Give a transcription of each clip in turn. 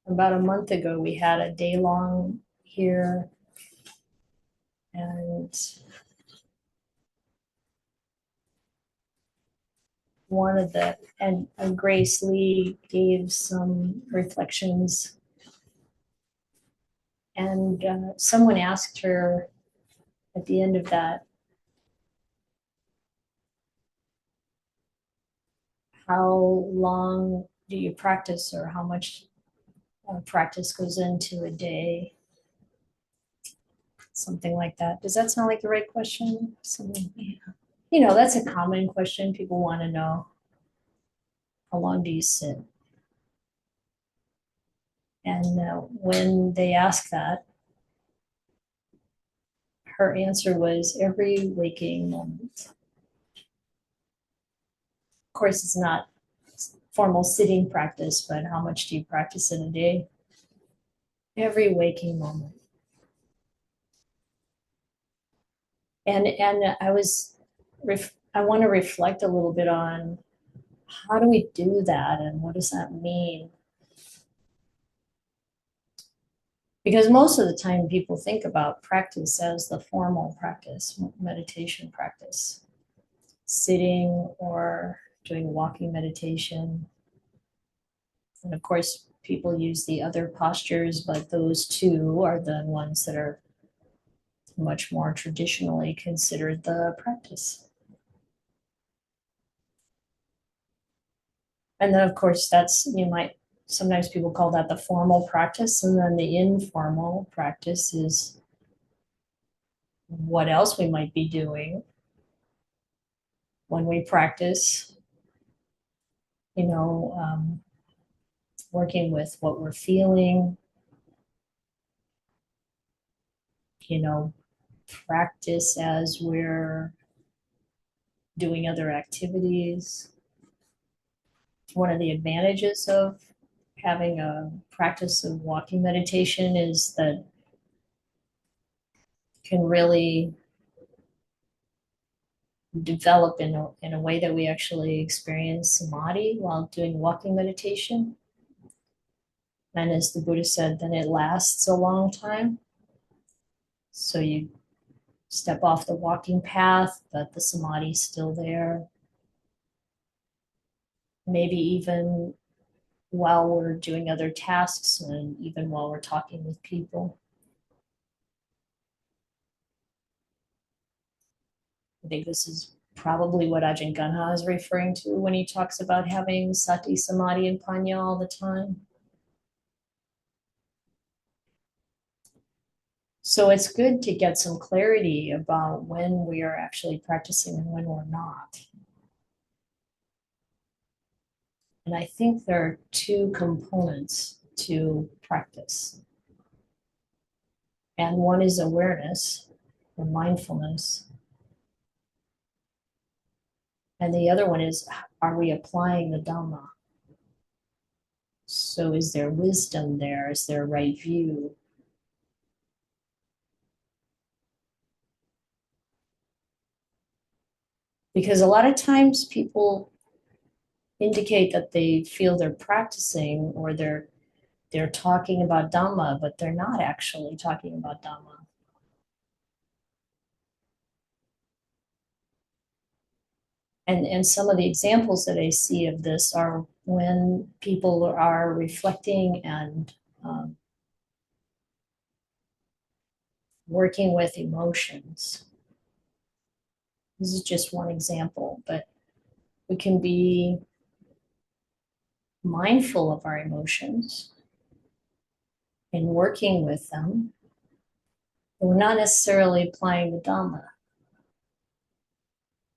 About a month ago, we had a day long here, and Grace Lee gave some reflections, and someone asked her at the end of that, how long do you practice, or how much practice goes into a day? Something like that. Does that sound like the right question? Something, that's a common question. People want to know, how long do you sit? And when they ask that, her answer was every waking moment. Of course, it's not formal sitting practice, but how much do you practice in a day? Every waking moment. And I want to reflect a little bit on, how do we do that and what does that mean? Because most of the time people think about practice as the formal practice, meditation practice, sitting or doing walking meditation. And of course, people use the other postures, but those two are the ones that are much more traditionally considered the practice. And then, of course, sometimes people call that the formal practice. And then the informal practice is what else we might be doing when we practice, working with what we're feeling, practice as we're doing other activities. One of the advantages of having a practice of walking meditation is that can really develop in a way that we actually experience samadhi while doing walking meditation. And as the Buddha said, then it lasts a long time. So you step off the walking path, but the samadhi is still there. Maybe even while we're doing other tasks and even while we're talking with people. I think this is probably what Ajahn Ganha is referring to when he talks about having sati, samadhi, and panya all the time. So it's good to get some clarity about when we are actually practicing and when we're not. And I think there are two components to practice. And one is awareness or mindfulness. And the other one is, are we applying the Dhamma? So is there wisdom there? Is there a right view? Because a lot of times people indicate that they feel they're practicing or they're talking about Dhamma, but they're not actually talking about Dhamma. And some of the examples that I see of this are when people are reflecting and working with emotions. This is just one example, but we can be mindful of our emotions and working with them. But we're not necessarily applying the Dhamma,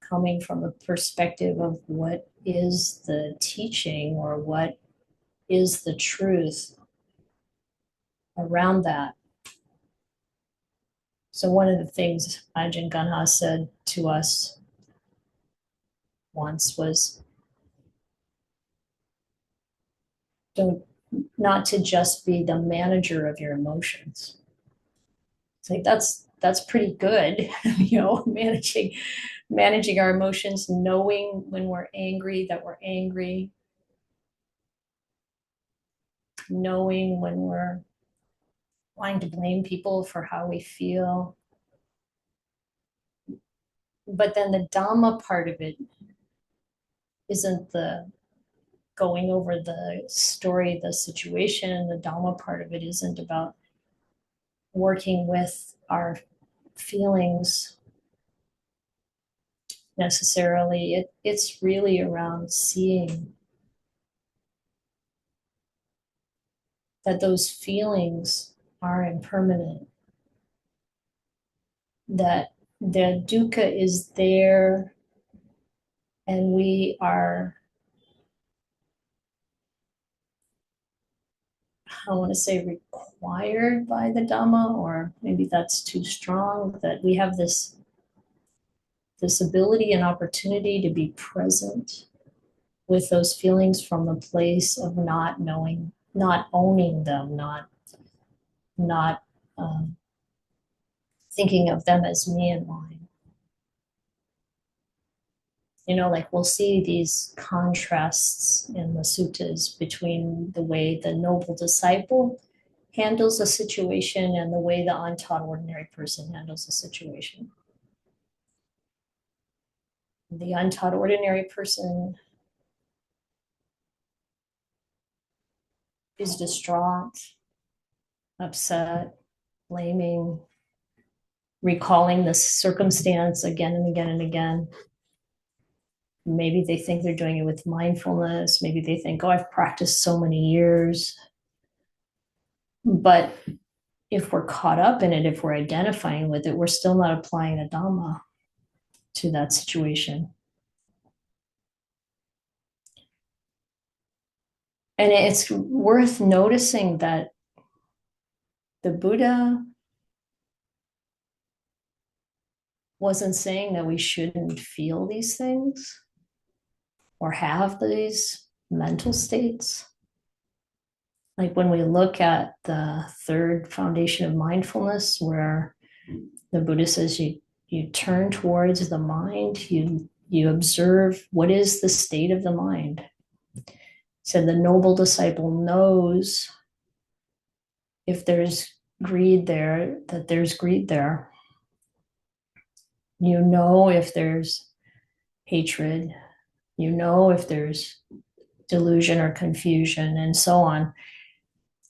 coming from a perspective of what is the teaching or what is the truth around that. So one of the things Ajahn Ganha said to us once was, don't, not to just be the manager of your emotions. It's like that's pretty good, managing our emotions, knowing when we're angry that we're angry, knowing when we're wanting to blame people for how we feel. But then the Dhamma part of it isn't the going over the story, the situation. The Dhamma part of it isn't about working with our feelings necessarily. It's really around seeing that those feelings are impermanent, that the dukkha is there, and we are, I want to say, required by the Dhamma, or maybe that's too strong, that we have this ability and opportunity to be present with those feelings from the place of not knowing, not owning them, not thinking of them as me and mine. Like we'll see these contrasts in the suttas between the way the noble disciple handles a situation and the way the untaught ordinary person handles a situation. The untaught ordinary person is distraught, upset, blaming, recalling the circumstance again and again and again. Maybe they think they're doing it with mindfulness. Maybe they think, oh, I've practiced so many years. But if we're caught up in it, if we're identifying with it, we're still not applying the Dhamma to that situation. And it's worth noticing that the Buddha wasn't saying that we shouldn't feel these things or have these mental states. Like when we look at the third foundation of mindfulness, where the Buddha says you turn towards the mind, you observe what is the state of the mind. So the noble disciple knows if there's greed there, that there's greed there. You know if there's hatred, you know if there's delusion or confusion, and so on.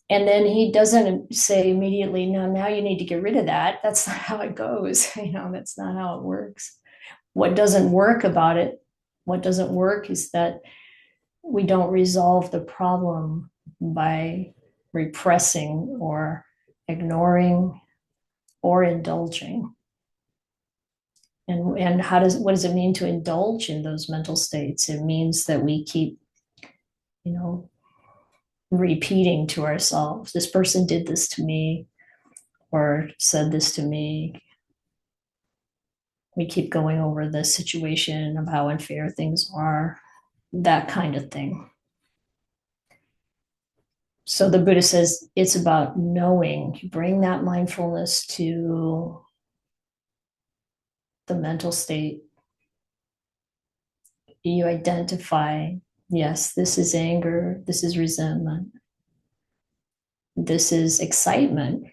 And then he doesn't say immediately, no, now you need to get rid of that. That's not how it goes. That's not how it works. What doesn't work about it, what doesn't work is that we don't resolve the problem by repressing or ignoring or indulging. And what does it mean to indulge in those mental states? It means that we keep, repeating to ourselves, this person did this to me or said this to me. We keep going over the situation of how unfair things are, that kind of thing. So the Buddha says it's about knowing. You bring that mindfulness to the mental state. You identify, yes, this is anger, this is resentment, this is excitement,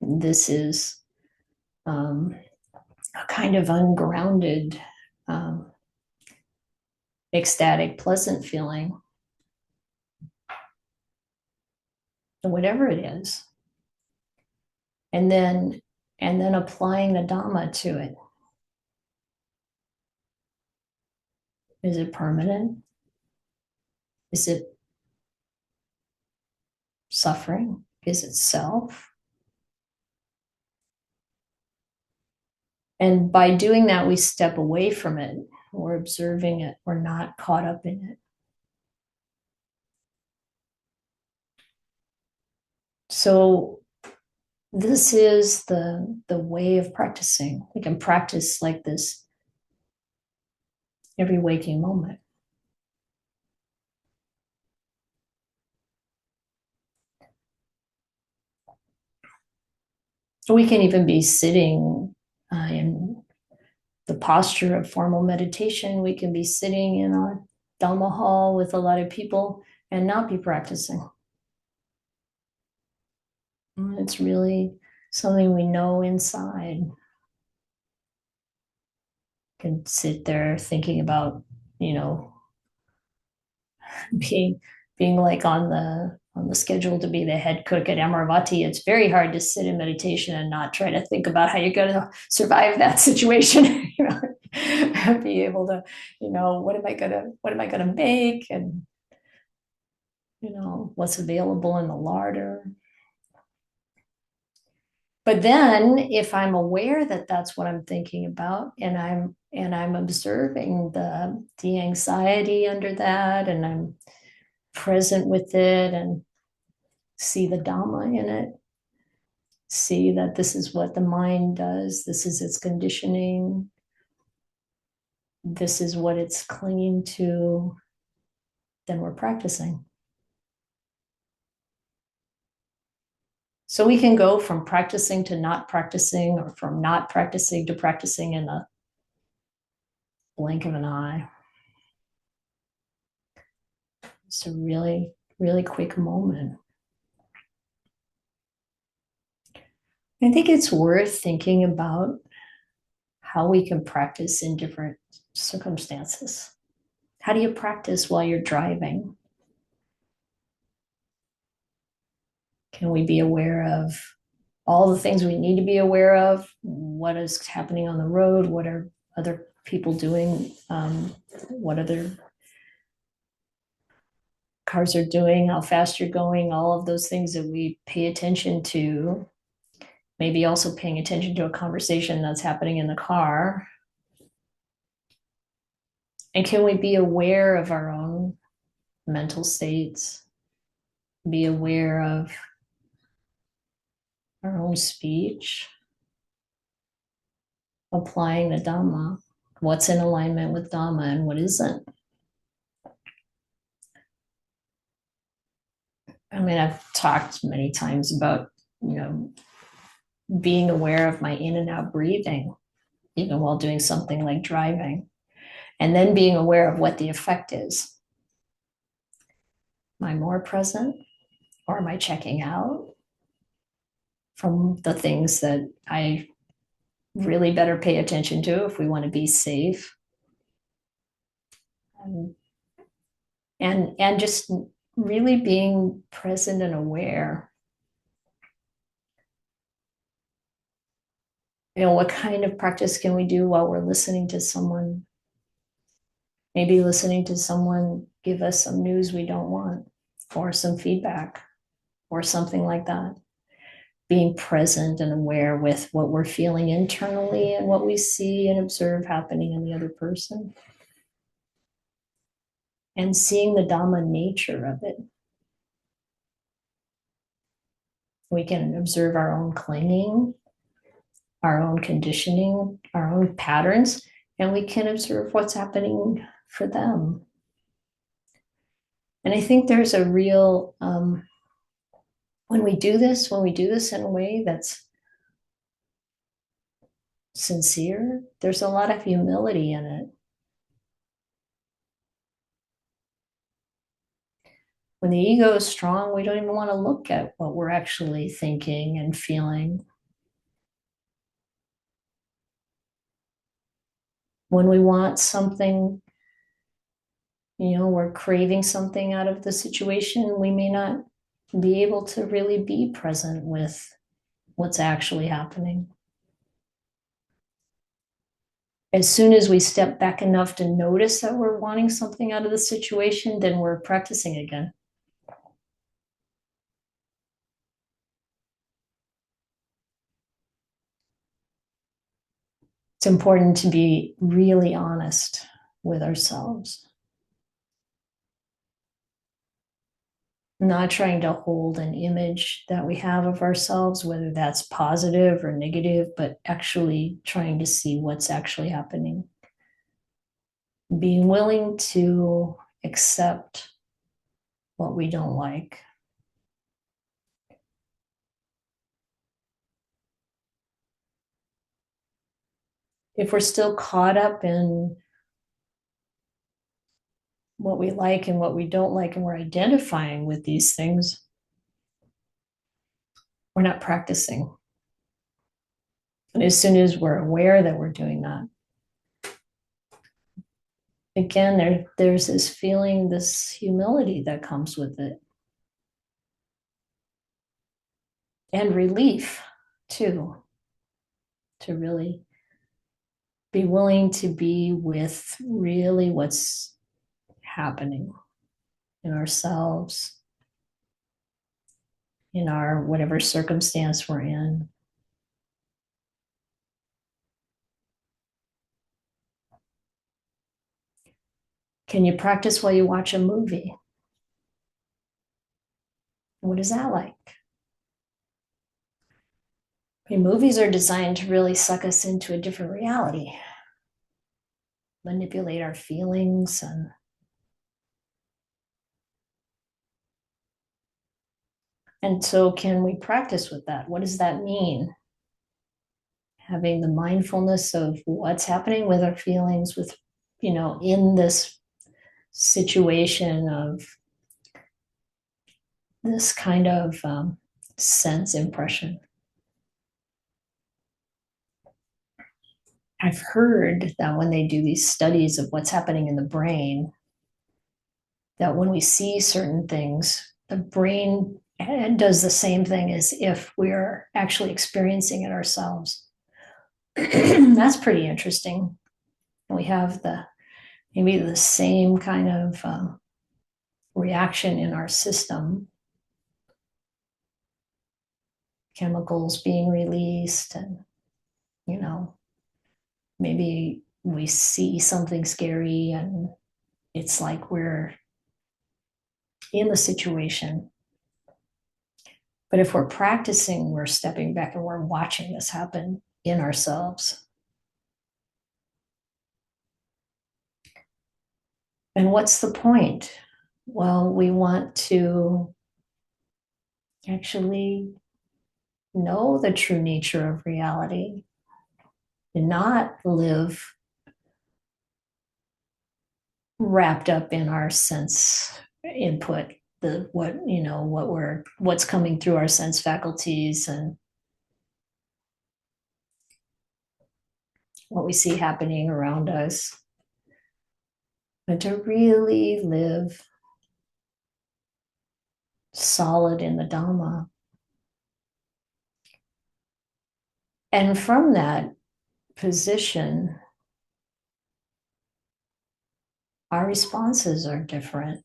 this is a kind of ungrounded, ecstatic, pleasant feeling, whatever it is. And then applying the Dhamma to it. Is it permanent? Is it suffering? Is it self? And by doing that, we step away from it. We're observing it. We're not caught up in it. So this is the way of practicing. We can practice like this every waking moment. We can even be sitting in the posture of formal meditation. We can be sitting in a Dhamma hall with a lot of people and not be practicing. it's really something we know inside. Can sit there thinking about, you know, being like on the schedule to be the head cook at Amaravati. It's very hard to sit in meditation and not try to think about how you're going to survive that situation. You know, be able to, you know, what am I gonna make, and you know what's available in the larder. But then if I'm aware that that's what I'm thinking about, and I'm observing the anxiety under that, and I'm present with it, and see the Dhamma in it, see that this is what the mind does, this is its conditioning, this is what it's clinging to, then we're practicing. So we can go from practicing to not practicing, or from not practicing to practicing in a blink of an eye. It's a really, really quick moment. I think it's worth thinking about how we can practice in different circumstances. How do you practice while you're driving? Can we be aware of all the things we need to be aware of? What is happening on the road? What are other people doing? What other cars are doing? How fast you're going? All of those things that we pay attention to. Maybe also paying attention to a conversation that's happening in the car. And can we be aware of our own mental states? Be aware of our own speech, applying the Dhamma, what's in alignment with Dhamma and what isn't. I mean, I've talked many times about, you know, being aware of my in and out breathing, even while doing something like driving, and then being aware of what the effect is. Am I more present, or am I checking out from the things that I really better pay attention to if we want to be safe? And just really being present and aware. You know, what kind of practice can we do while we're listening to someone? Maybe listening to someone give us some news we don't want, or some feedback, or something like that. Being present and aware with what we're feeling internally and what we see and observe happening in the other person. And seeing the Dhamma nature of it. We can observe our own clinging, our own conditioning, our own patterns, and we can observe what's happening for them. And I think there's a real, when we do this in a way that's sincere, there's a lot of humility in it. When the ego is strong, we don't even want to look at what we're actually thinking and feeling. When we want something, you know, we're craving something out of the situation, we may not be able to really be present with what's actually happening. As soon as we step back enough to notice that we're wanting something out of the situation, then we're practicing again. It's important to be really honest with ourselves. Not trying to hold an image that we have of ourselves, whether that's positive or negative, but actually trying to see what's actually happening. Being willing to accept what we don't like. If we're still caught up in what we like and what we don't like, and we're identifying with these things, we're not practicing. And as soon as we're aware that we're doing that, again, there's this feeling, this humility that comes with it, and relief too, to really be willing to be with really what's happening in ourselves, in our whatever circumstance we're in. Can you practice while you watch a movie? What is that like? I mean, movies are designed to really suck us into a different reality, manipulate our feelings, and so can we practice with that? What does that mean? Having the mindfulness of what's happening with our feelings, with, in this situation of this kind of sense impression. I've heard that when they do these studies of what's happening in the brain, that when we see certain things, the brain does the same thing as if we're actually experiencing it ourselves. That's pretty interesting. We have maybe the same kind of reaction in our system, chemicals being released, and maybe we see something scary and it's like we're in the situation. But if we're practicing, we're stepping back and we're watching this happen in ourselves. And what's the point? Well, we want to actually know the true nature of reality and not live wrapped up in our sense input, what's coming through our sense faculties and what we see happening around us, but to really live solid in the Dhamma. And from that position, our responses are different,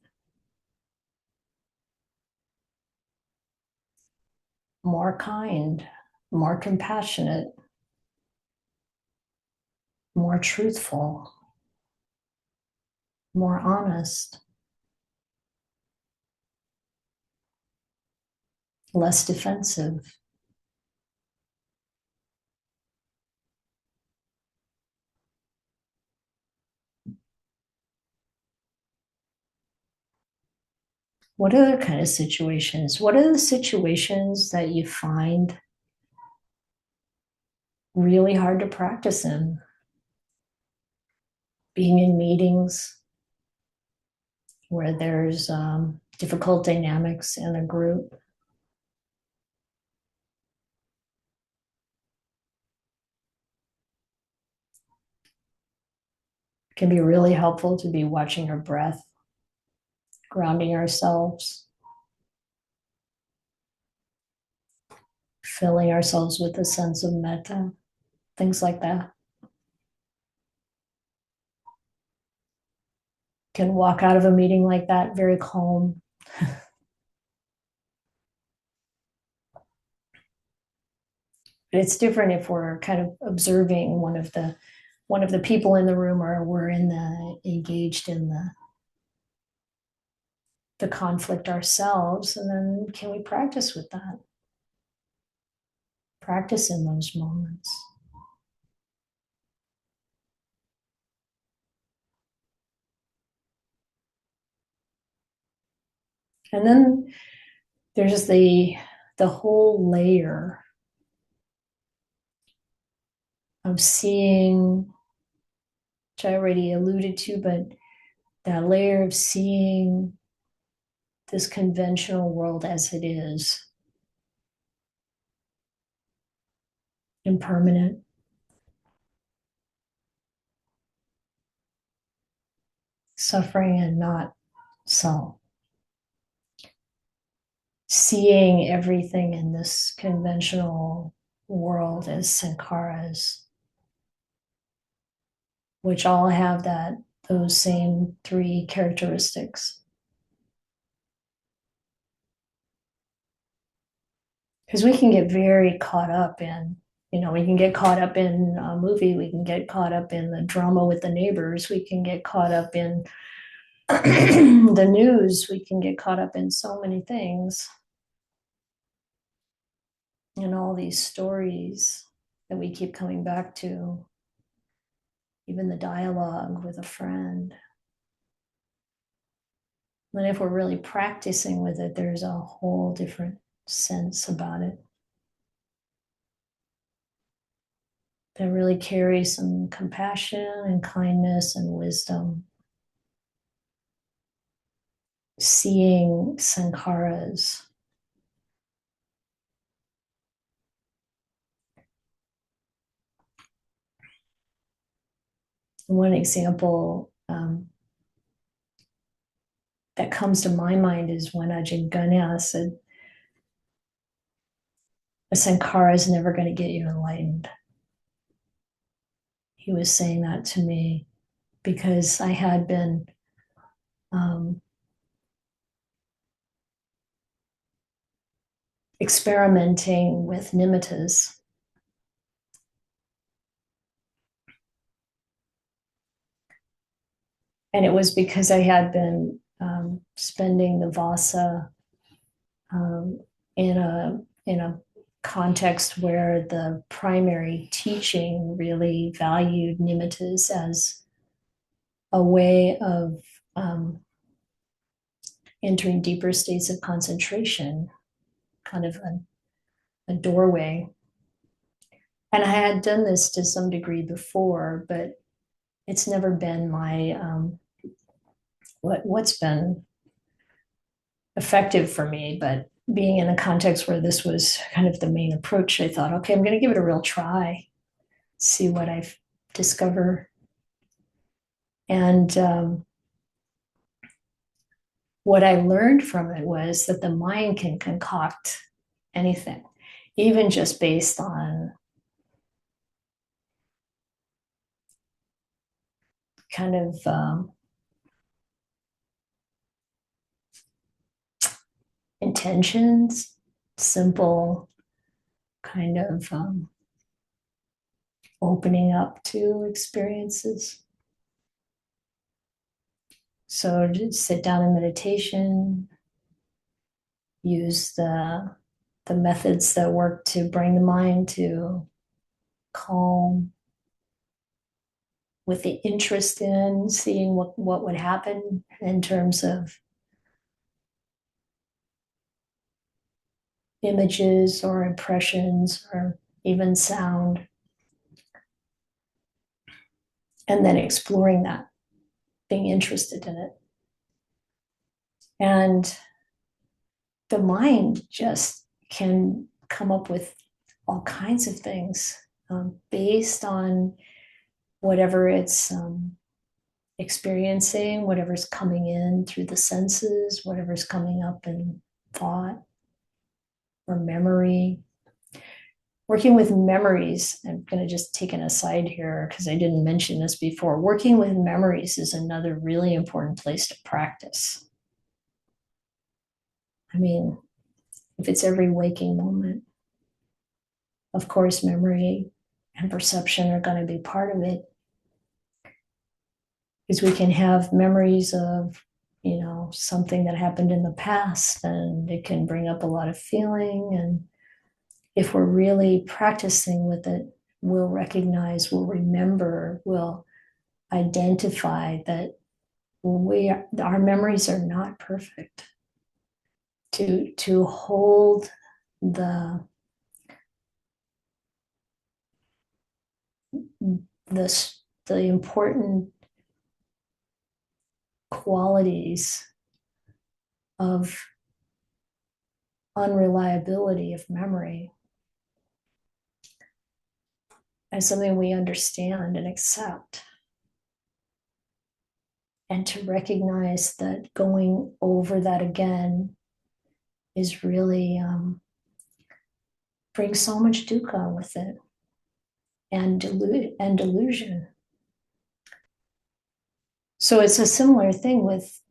more kind, more compassionate, more truthful, more honest, less defensive. What other kind of situations? What are the situations that you find really hard to practice in? Being in meetings where there's difficult dynamics in a group. It can be really helpful to be watching our breath, grounding ourselves, filling ourselves with a sense of metta, things like that. Can walk out of a meeting like that very calm. But it's different if we're kind of observing one of the people in the room, or we're engaged in the conflict ourselves. And then can we practice with that? Practice in those moments. And then there's the whole layer of seeing, which I already alluded to, but that layer of seeing this conventional world as it is, impermanent. Suffering and not self. Seeing everything in this conventional world as sankharas, which all have those same three characteristics. Because we can get very caught up in, we can get caught up in a movie, we can get caught up in the drama with the neighbors, we can get caught up in the news, we can get caught up in so many things, and all these stories that we keep coming back to, even the dialogue with a friend. And if we're really practicing with it, there's a whole different sense about it that really carries some compassion and kindness and wisdom. Seeing sankharas. One example that comes to my mind is when Ajahn Ganya said, a sankhara is never going to get you enlightened. He was saying that to me because I had been experimenting with nimittas. And it was because I had been spending the vasa in a context where the primary teaching really valued nimittas as a way of entering deeper states of concentration, kind of a doorway. And I had done this to some degree before, but it's never been my what's been effective for me. But being in a context where this was kind of the main approach, I thought, okay, I'm going to give it a real try, see what I discover. And what I learned from it was that the mind can concoct anything, even just based on kind of intentions, simple kind of opening up to experiences. So just sit down in meditation, use the methods that work to bring the mind to calm, with the interest in seeing what would happen in terms of images or impressions or even sound. And then exploring that, being interested in it. And the mind just can come up with all kinds of things based on whatever it's experiencing, whatever's coming in through the senses, whatever's coming up in thought or memory. Working with memories, I'm going to just take an aside here because I didn't mention this before. Working with memories is another really important place to practice. I mean, if it's every waking moment, of course, memory and perception are going to be part of it. Because we can have memories of, something that happened in the past, and it can bring up a lot of feeling. And if we're really practicing with it, we'll recognize, we'll remember, we'll identify that our memories are not perfect. To hold the important qualities of unreliability of memory as something we understand and accept. And to recognize that going over that again is really brings so much dukkha with it, and delusion. So it's a similar thing with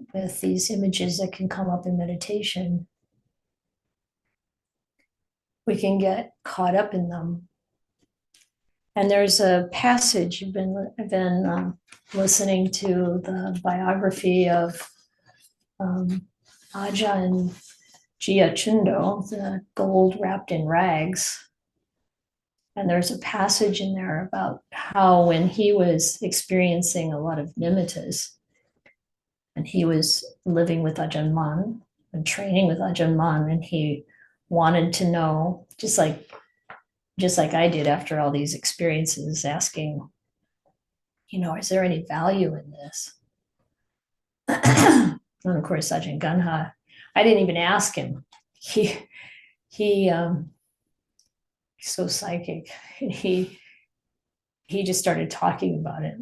these images that can come up in meditation. We can get caught up in them. And there's a passage, I've been listening to the biography of Ajahn Jia Chundo, the gold wrapped in rags. And there's a passage in there about how when he was experiencing a lot of nimittas, and he was living with Ajahn Mun and training with Ajahn Mun, and he wanted to know, just like I did after all these experiences, asking, is there any value in this? And of course, Ajahn Ganha, I didn't even ask him. He's so psychic. He just started talking about it.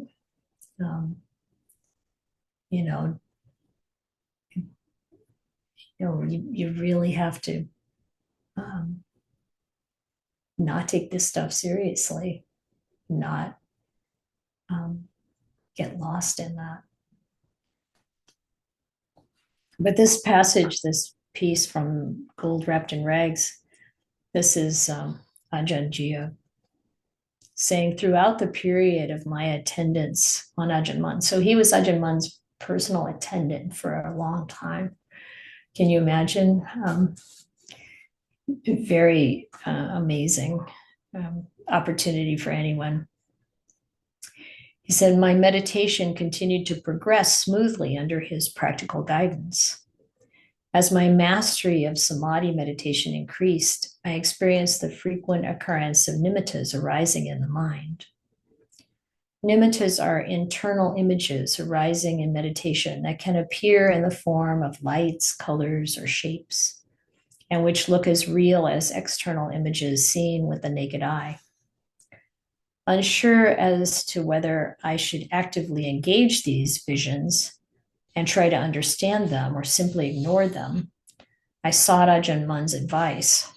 You really have to not take this stuff seriously, not get lost in that. But this passage, this piece from Gold Wrapped in Rags, this is Ajahn Jia saying, throughout the period of my attendance on Ajahn Mun. So he was Ajahn Mun's personal attendant for a long time. Can you imagine? Very amazing opportunity for anyone. He said, my meditation continued to progress smoothly under his practical guidance. As my mastery of samadhi meditation increased, I experienced the frequent occurrence of nimittas arising in the mind. Nimittas are internal images arising in meditation that can appear in the form of lights, colors, or shapes, and which look as real as external images seen with the naked eye. Unsure as to whether I should actively engage these visions and try to understand them or simply ignore them, I sought Ajahn Mun's advice.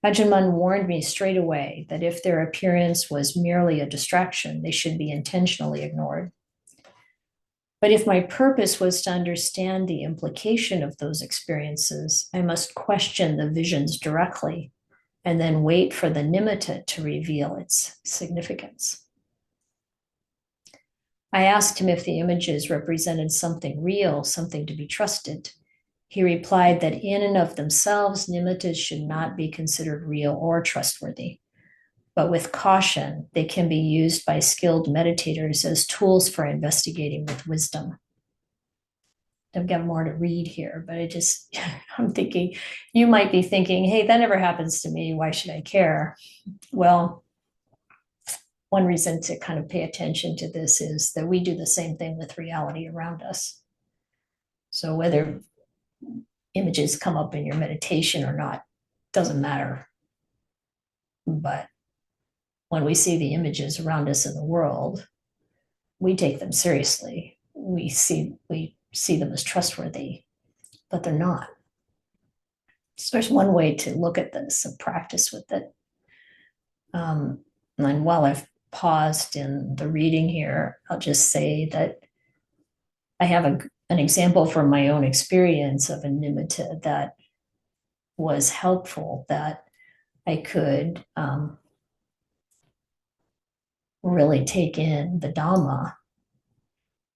Ajahn Mun warned me straight away that if their appearance was merely a distraction, they should be intentionally ignored. But if my purpose was to understand the implication of those experiences, I must question the visions directly and then wait for the nimitta to reveal its significance. I asked him if the images represented something real, something to be trusted. He replied that in and of themselves, nimittas should not be considered real or trustworthy. But with caution, they can be used by skilled meditators as tools for investigating with wisdom. I've got more to read here, but I'm thinking, you might be thinking, hey, that never happens to me. Why should I care? Well, one reason to kind of pay attention to this is that we do the same thing with reality around us. So whether images come up in your meditation or not, doesn't matter. But when we see the images around us in the world, we take them seriously. We see them as trustworthy, but they're not. So there's one way to look at this and practice with it. And while I've paused in the reading here, I'll just say that I have an example from my own experience of a nimitta that was helpful, that I could really take in the Dhamma.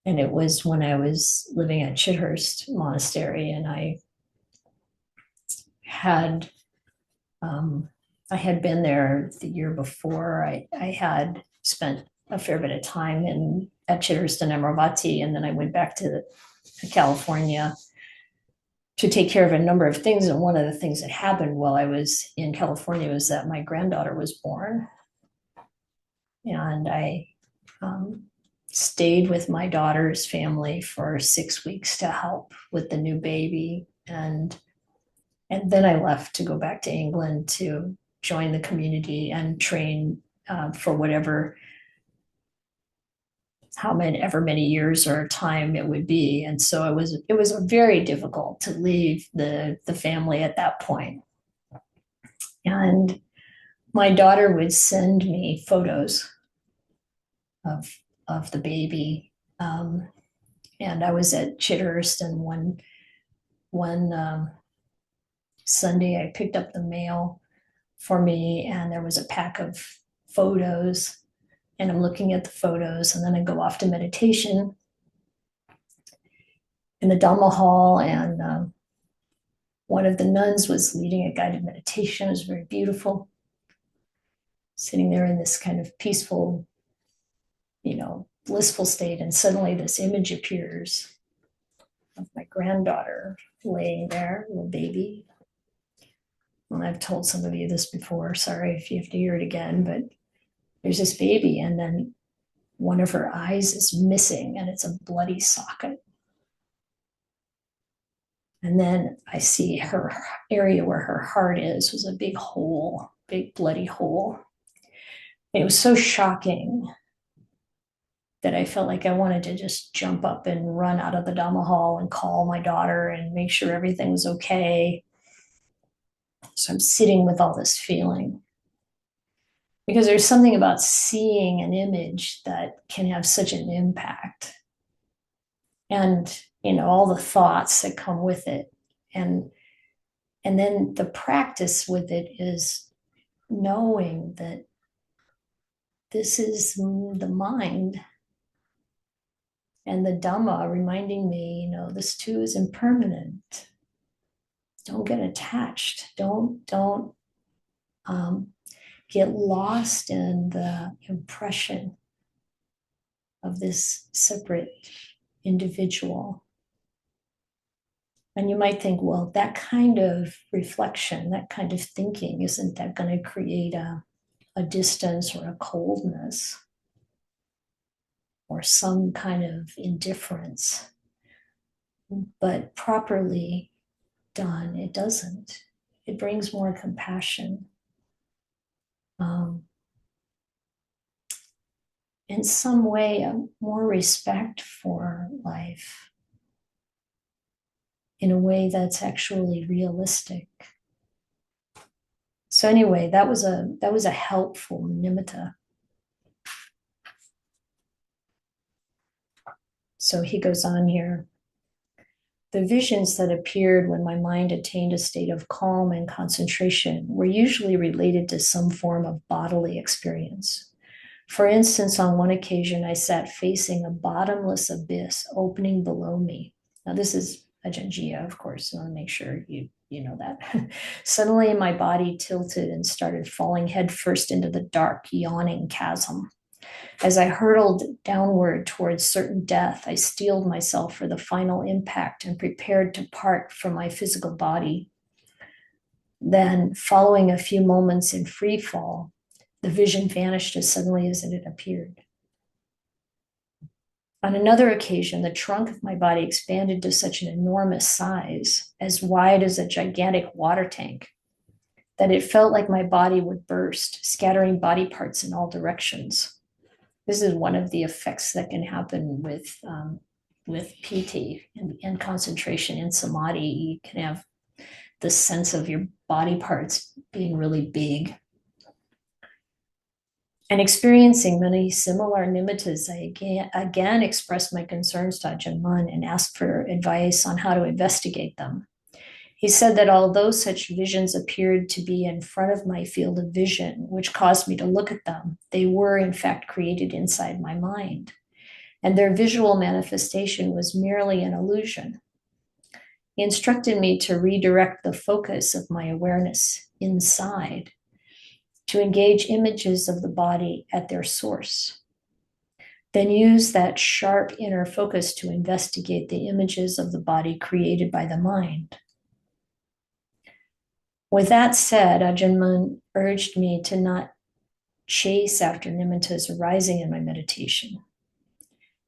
And it was when I was living at Chithurst Monastery, and I had been there the year before. I had spent a fair bit of time at Chithurst and Amaravati, and then I went back to California to take care of a number of things. And one of the things that happened while I was in California was that my granddaughter was born. And I stayed with my daughter's family for 6 weeks to help with the new baby. And then I left to go back to England to join the community and train for whatever, ever many years or time it would be. And so it was very difficult to leave the family at that point. And my daughter would send me photos of the baby. And I was at Chithurst, and one Sunday I picked up the mail for me, and there was a pack of photos, and I'm looking at the photos, and then I go off to meditation in the Dhamma hall, and one of the nuns was leading a guided meditation. It was very beautiful, sitting there in this kind of peaceful, blissful state, and suddenly this image appears of my granddaughter laying there, little baby. And I've told some of you this before, sorry if you have to hear it again, but there's this baby, and then one of her eyes is missing, and it's a bloody socket. And then I see her area where her heart is was a big hole, big bloody hole. And it was so shocking that I felt like I wanted to just jump up and run out of the Dhamma hall and call my daughter and make sure everything was okay. So I'm sitting with all this feeling, because there's something about seeing an image that can have such an impact, and all the thoughts that come with it, and then the practice with it is knowing that this is the mind, and the Dhamma reminding me, this too is impermanent. Don't get attached. Don't get lost in the impression of this separate individual. And you might think, well, that kind of reflection, that kind of thinking, isn't that going to create a distance or a coldness or some kind of indifference? But properly done, it doesn't. It brings more compassion. In some way, more respect for life in a way that's actually realistic. So anyway, that was a helpful nimitta. So he goes on here. The visions that appeared when my mind attained a state of calm and concentration were usually related to some form of bodily experience. For instance, on one occasion, I sat facing a bottomless abyss opening below me. Now, this is Ajahn, of course. I want to make sure you know that. Suddenly, my body tilted and started falling headfirst into the dark, yawning chasm. As I hurtled downward towards certain death, I steeled myself for the final impact and prepared to part from my physical body. Then, following a few moments in free fall, the vision vanished as suddenly as it had appeared. On another occasion, the trunk of my body expanded to such an enormous size, as wide as a gigantic water tank, that it felt like my body would burst, scattering body parts in all directions. This is one of the effects that can happen with piti and concentration in samadhi. You can have the sense of your body parts being really big. And experiencing many similar nimittas, I again expressed my concerns to Ajahn and asked for advice on how to investigate them. He said that although such visions appeared to be in front of my field of vision, which caused me to look at them, they were in fact created inside my mind, and their visual manifestation was merely an illusion. He instructed me to redirect the focus of my awareness inside, to engage images of the body at their source. Then use that sharp inner focus to investigate the images of the body created by the mind. With that said, Ajahn urged me to not chase after nimittas arising in my meditation.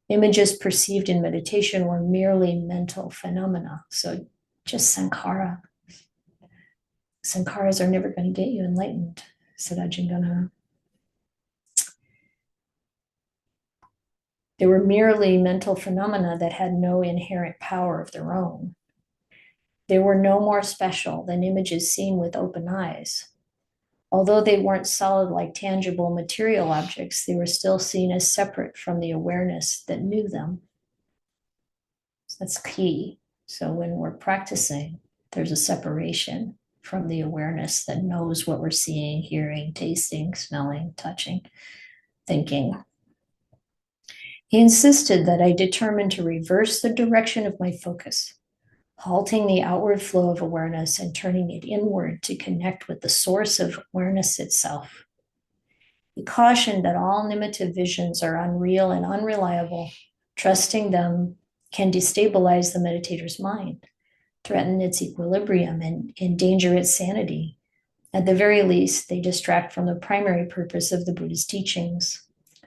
Images perceived in meditation were merely mental phenomena, so just sankhara. Sankharas are never going to get you enlightened, said Ajahn. They were merely mental phenomena that had no inherent power of their own. They were no more special than images seen with open eyes. Although they weren't solid like tangible material objects, they were still seen as separate from the awareness that knew them. So that's key. So when we're practicing, there's a separation from the awareness that knows what we're seeing, hearing, tasting, smelling, touching, thinking. He insisted that I determine to reverse the direction of my focus, halting the outward flow of awareness and turning it inward to connect with the source of awareness itself. He cautioned that all nimitta visions are unreal and unreliable. Trusting them can destabilize the meditator's mind, threaten its equilibrium, and endanger its sanity. At the very least, they distract from the primary purpose of the Buddha's teachings.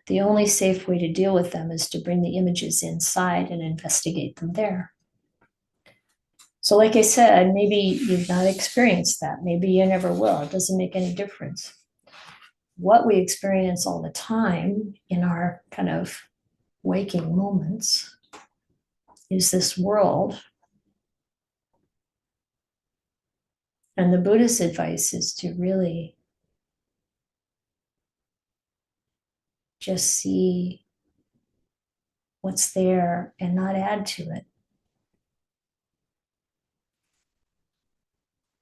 The only safe way to deal with them is to bring the images inside and investigate them there. So, like I said, maybe you've not experienced that. Maybe you never will. It doesn't make any difference. What we experience all the time in our kind of waking moments is this world. And the Buddhist advice is to really just see what's there and not add to it.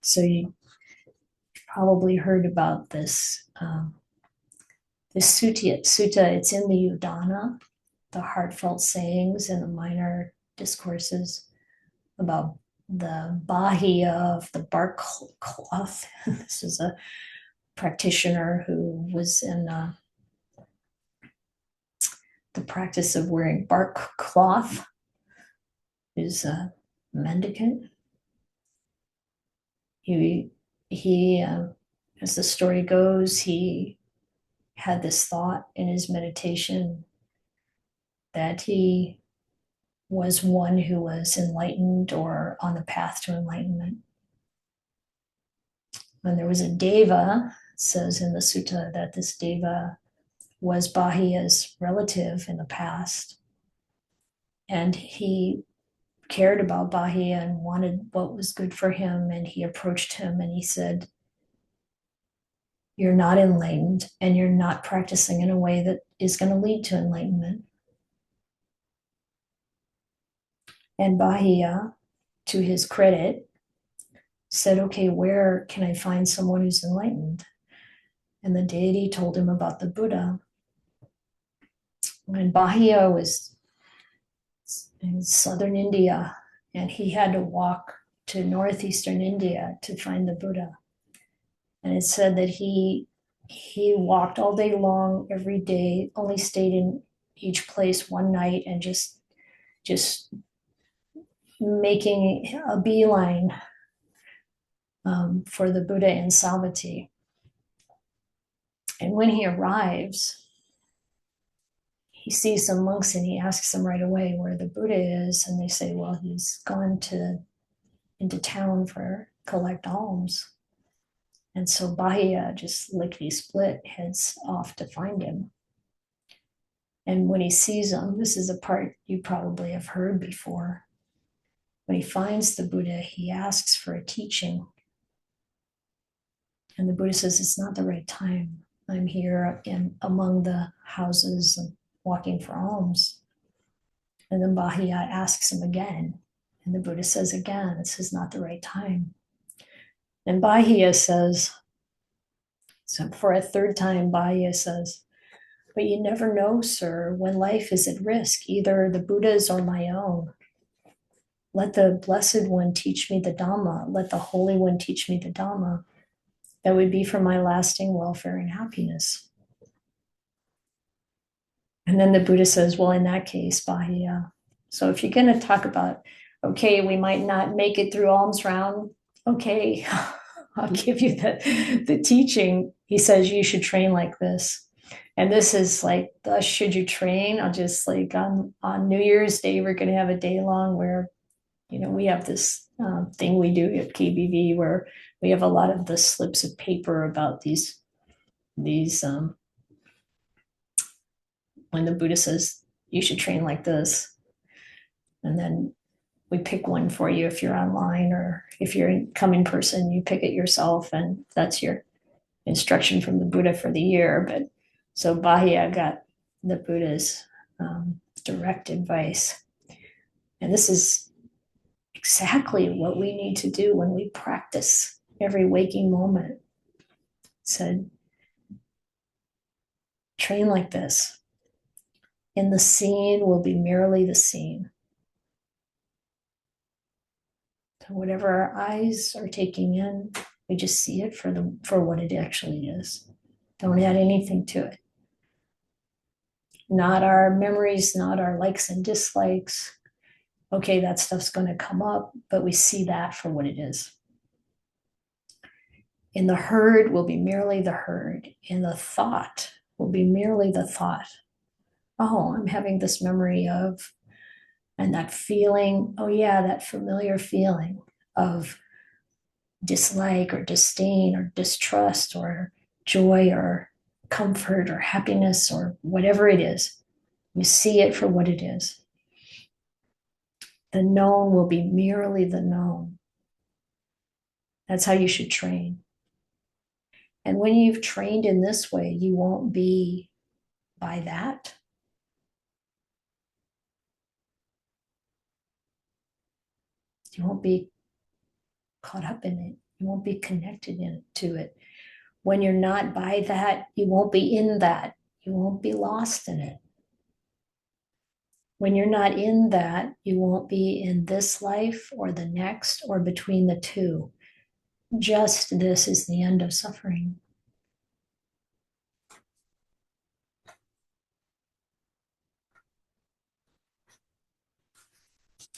So you probably heard about this sutta. It's in the Udana, the heartfelt sayings and the minor discourses about the bahia of the bark cloth. This is a practitioner who was in the practice of wearing bark cloth, who's a mendicant. He as the story goes, he had this thought in his meditation that he was one who was enlightened or on the path to enlightenment. When there was a deva, it says in the sutta that this deva was Bahia's relative in the past. And he cared about Bahia and wanted what was good for him. And he approached him and he said, "You're not enlightened and you're not practicing in a way that is going to lead to enlightenment." And Bahia, to his credit, said, "Okay, where can I find someone who's enlightened?" And the deity told him about the Buddha. And Bahia was in southern India, and he had to walk to northeastern India to find the Buddha. And it said that he walked all day long, every day, only stayed in each place one night, and just making a beeline for the Buddha in Savatthi. And when he arrives, he sees some monks and he asks them right away where the Buddha is. And they say, well, he's gone into town for collect alms. And so Bahia just lickety split heads off to find him. And when he sees him, this is a part you probably have heard before. When he finds the Buddha, he asks for a teaching. And the Buddha says, "It's not the right time. I'm here among the houses and walking for alms." And then Bahia asks him again. And the Buddha says again, "This is not the right time." And Bahia says, so for a third time, Bahia says, "But you never know, sir, when life is at risk, either the Buddha's or my own. Let the Blessed One teach me the Dhamma. Let the Holy One teach me the Dhamma. That would be for my lasting welfare and happiness." And then the Buddha says, "Well, in that case, Bahia, so if you're going to talk about, okay, we might not make it through alms round, okay, I'll give you the teaching." He says, "You should train like this." And this is like, thus should you train. I'll just like on New Year's Day, we're going to have a day long where, we have this thing we do at KBV where we have a lot of the slips of paper about these when the Buddha says you should train like this. And then we pick one for you if you're online, or if you're come in person, you pick it yourself, and that's your instruction from the Buddha for the year. But so Bahia got the Buddha's direct advice. And this is exactly what we need to do when we practice every waking moment. It said, train like this. And the scene will be merely the scene. So whatever our eyes are taking in, we just see it for what it actually is. Don't add anything to it. Not our memories, not our likes and dislikes. Okay, that stuff's going to come up, but we see that for what it is. And the heard will be merely the heard, and the thought will be merely the thought. Oh, I'm having this memory of, and that feeling, oh yeah, that familiar feeling of dislike or disdain or distrust or joy or comfort or happiness or whatever it is. You see it for what it is. The known will be merely the known. That's how you should train. And when you've trained in this way, you won't be by that. You won't be caught up in it. You won't be connected to it. When you're not by that, you won't be in that. You won't be lost in it. When you're not in that, you won't be in this life or the next or between the two. Just this is the end of suffering.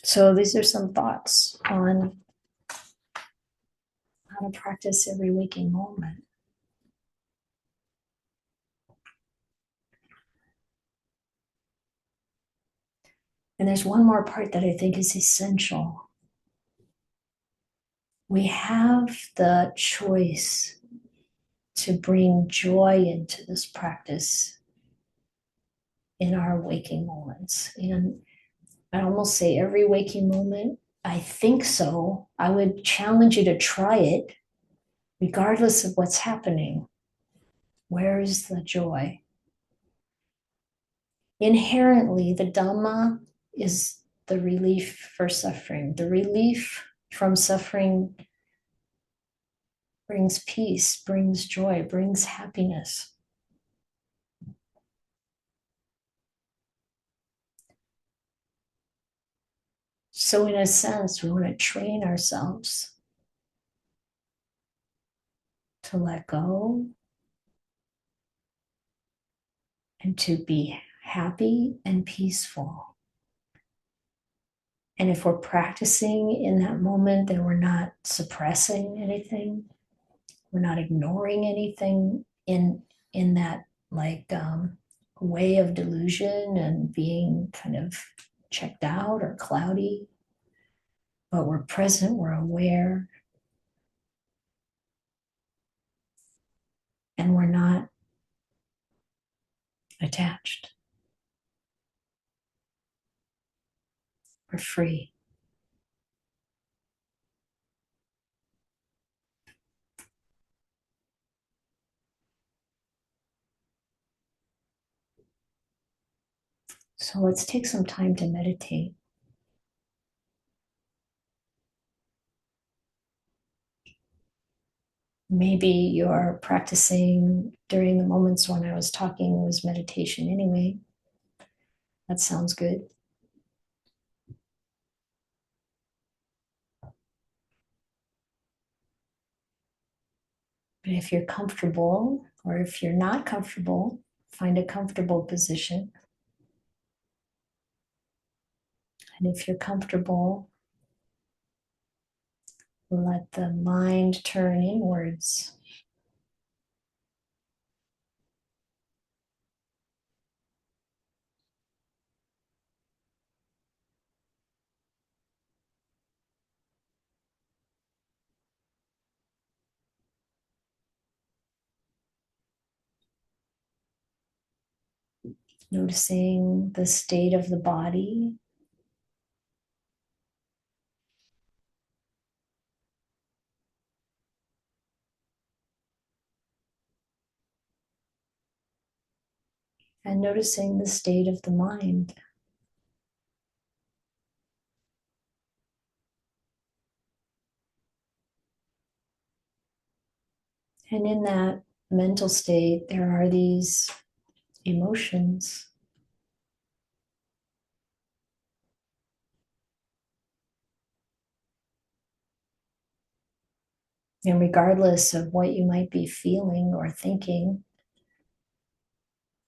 So these are some thoughts on how to practice every waking moment. And there's one more part that I think is essential. We have the choice to bring joy into this practice in our waking moments. And I almost say every waking moment, I think so. I would challenge you to try it, regardless of what's happening. Where is the joy? Inherently, the Dhamma is the relief for suffering. The relief from suffering brings peace, brings joy, brings happiness. So, in a sense, we want to train ourselves to let go and to be happy and peaceful. And if we're practicing in that moment, then we're not suppressing anything, we're not ignoring anything in that way of delusion and being kind of checked out or cloudy, but we're present, we're aware, and we're not attached. We're free. So let's take some time to meditate. Maybe you're practicing during the moments when I was talking was meditation anyway. That sounds good. But if you're comfortable, or if you're not comfortable, find a comfortable position. And if you're comfortable, let the mind turn inwards. Noticing the state of the body. And noticing the state of the mind. And in that mental state, there are these emotions. And regardless of what you might be feeling or thinking,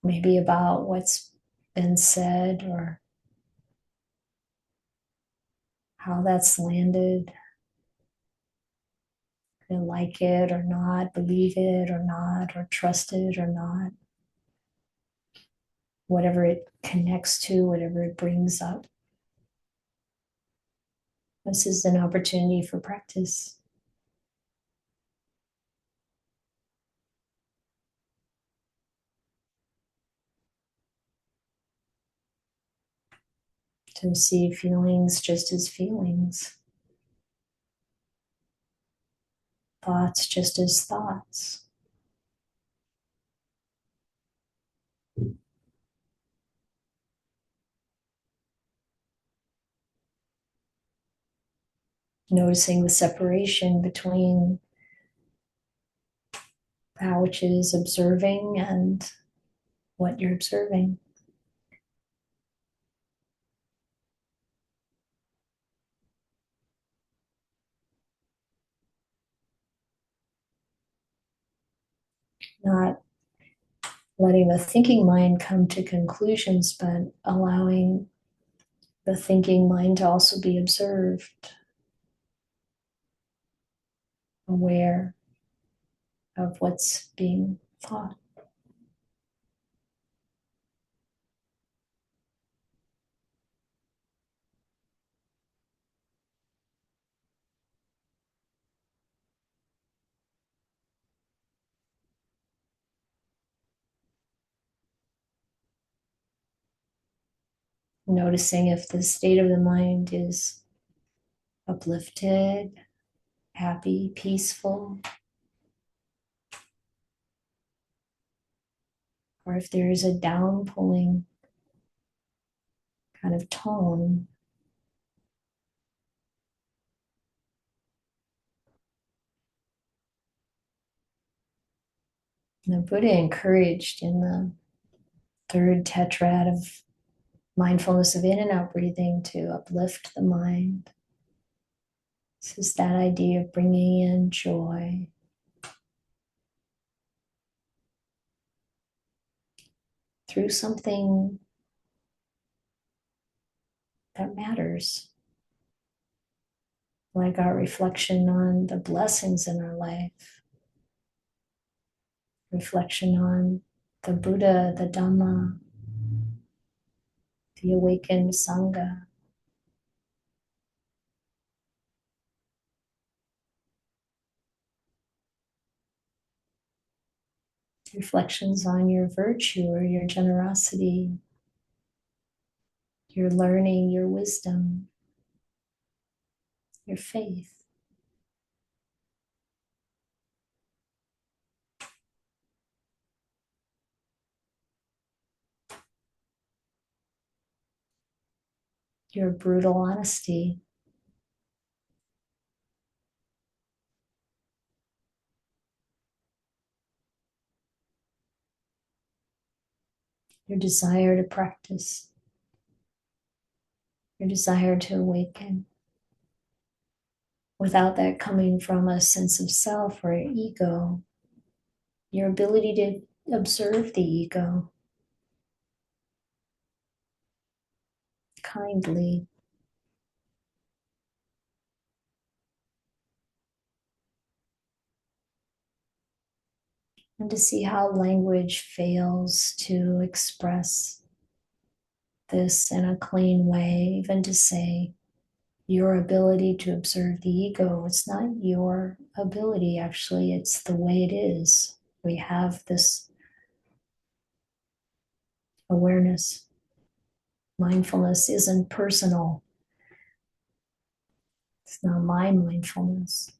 maybe about what's been said or how that's landed, and like it or not, believe it or not, or trust it or not, whatever it connects to, whatever it brings up. This is an opportunity for practice. To see feelings just as feelings, thoughts just as thoughts. Noticing the separation between that which is observing and what you're observing. Not letting the thinking mind come to conclusions, but allowing the thinking mind to also be observed, aware of what's being thought. Noticing if the state of the mind is uplifted, happy, peaceful, or if there is a down pulling kind of tone. The Buddha encouraged in the third tetrad of mindfulness of in and out breathing to uplift the mind. This is that idea of bringing in joy, through something that matters, like our reflection on the blessings in our life, reflection on the Buddha, the Dhamma, the awakened Sangha, reflections on your virtue or your generosity, your learning, your wisdom, your faith. Your brutal honesty, your desire to practice, your desire to awaken, without that coming from a sense of self or ego, your ability to observe the ego kindly, and to see how language fails to express this in a clean way, even to say your ability to observe the ego. It's not your ability, actually, it's the way it is. We have this awareness. Mindfulness isn't personal. It's not my mindfulness.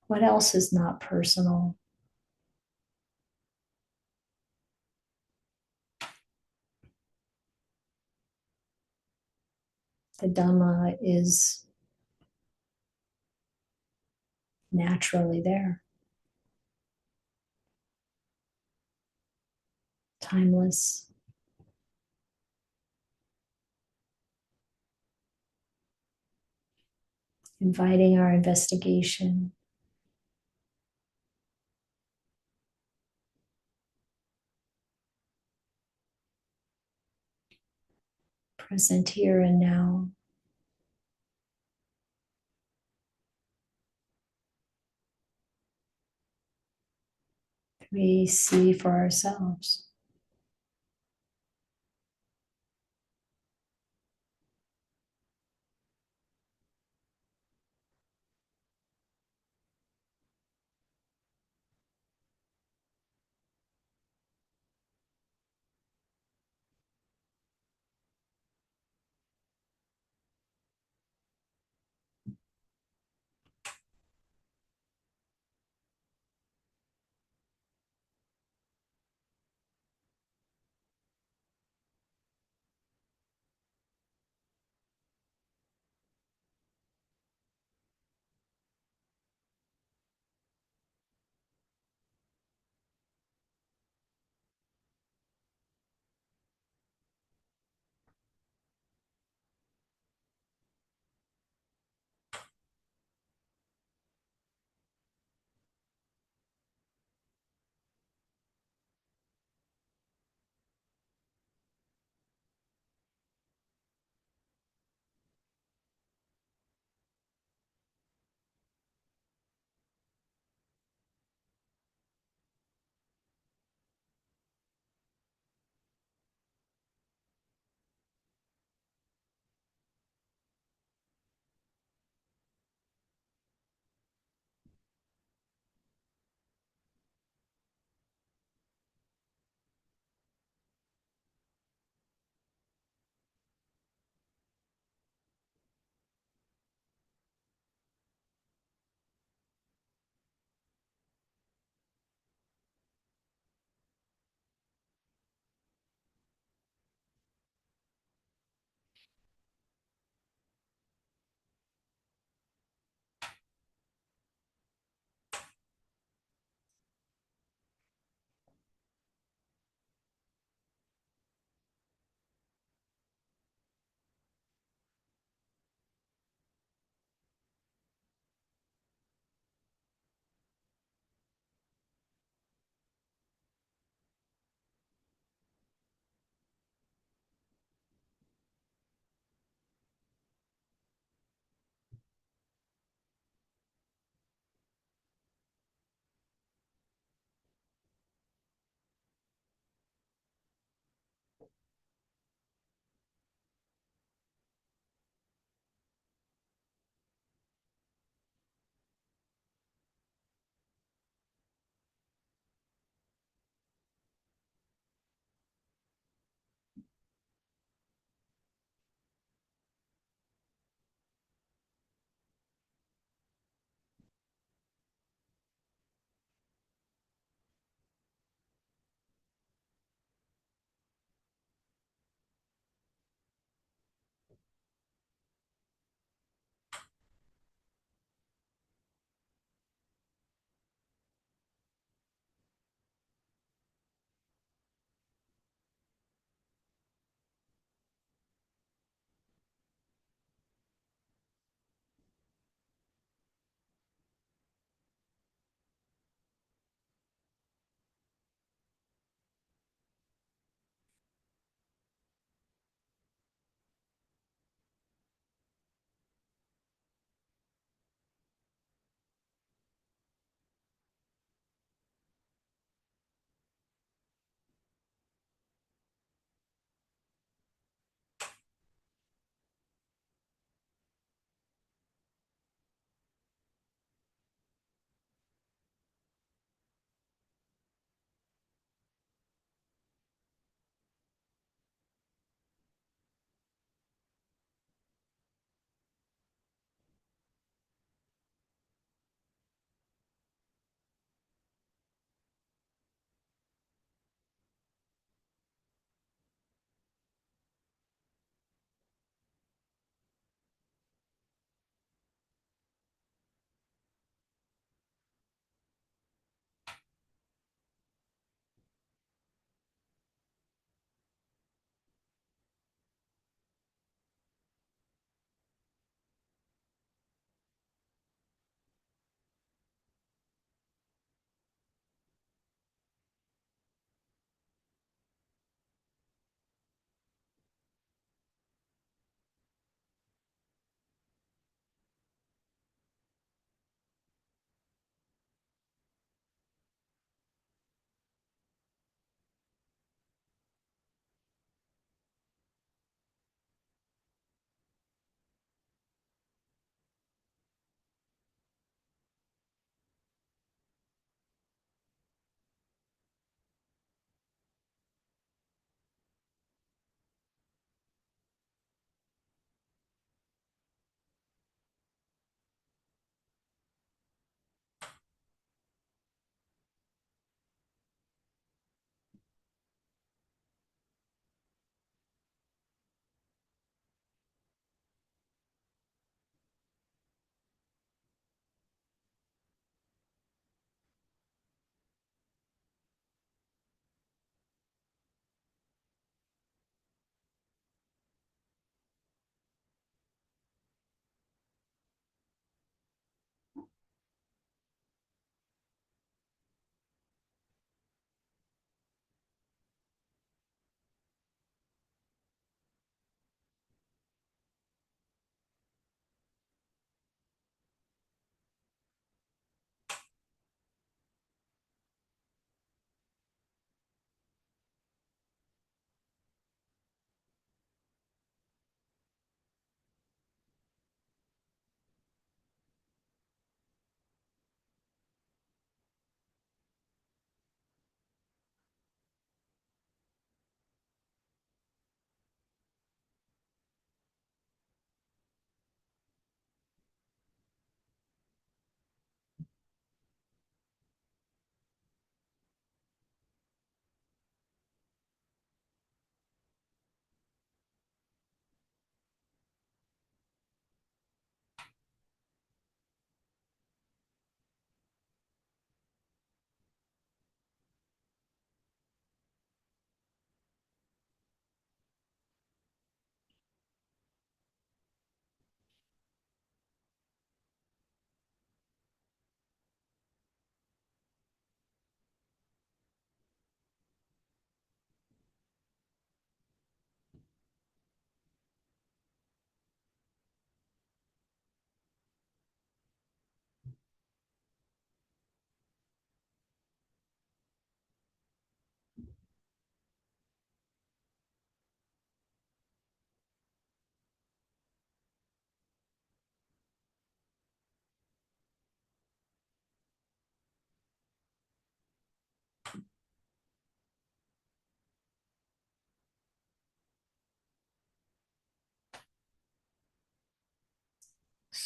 What else is not personal? The Dhamma is naturally there, timeless, inviting our investigation, present here and now. We see for ourselves.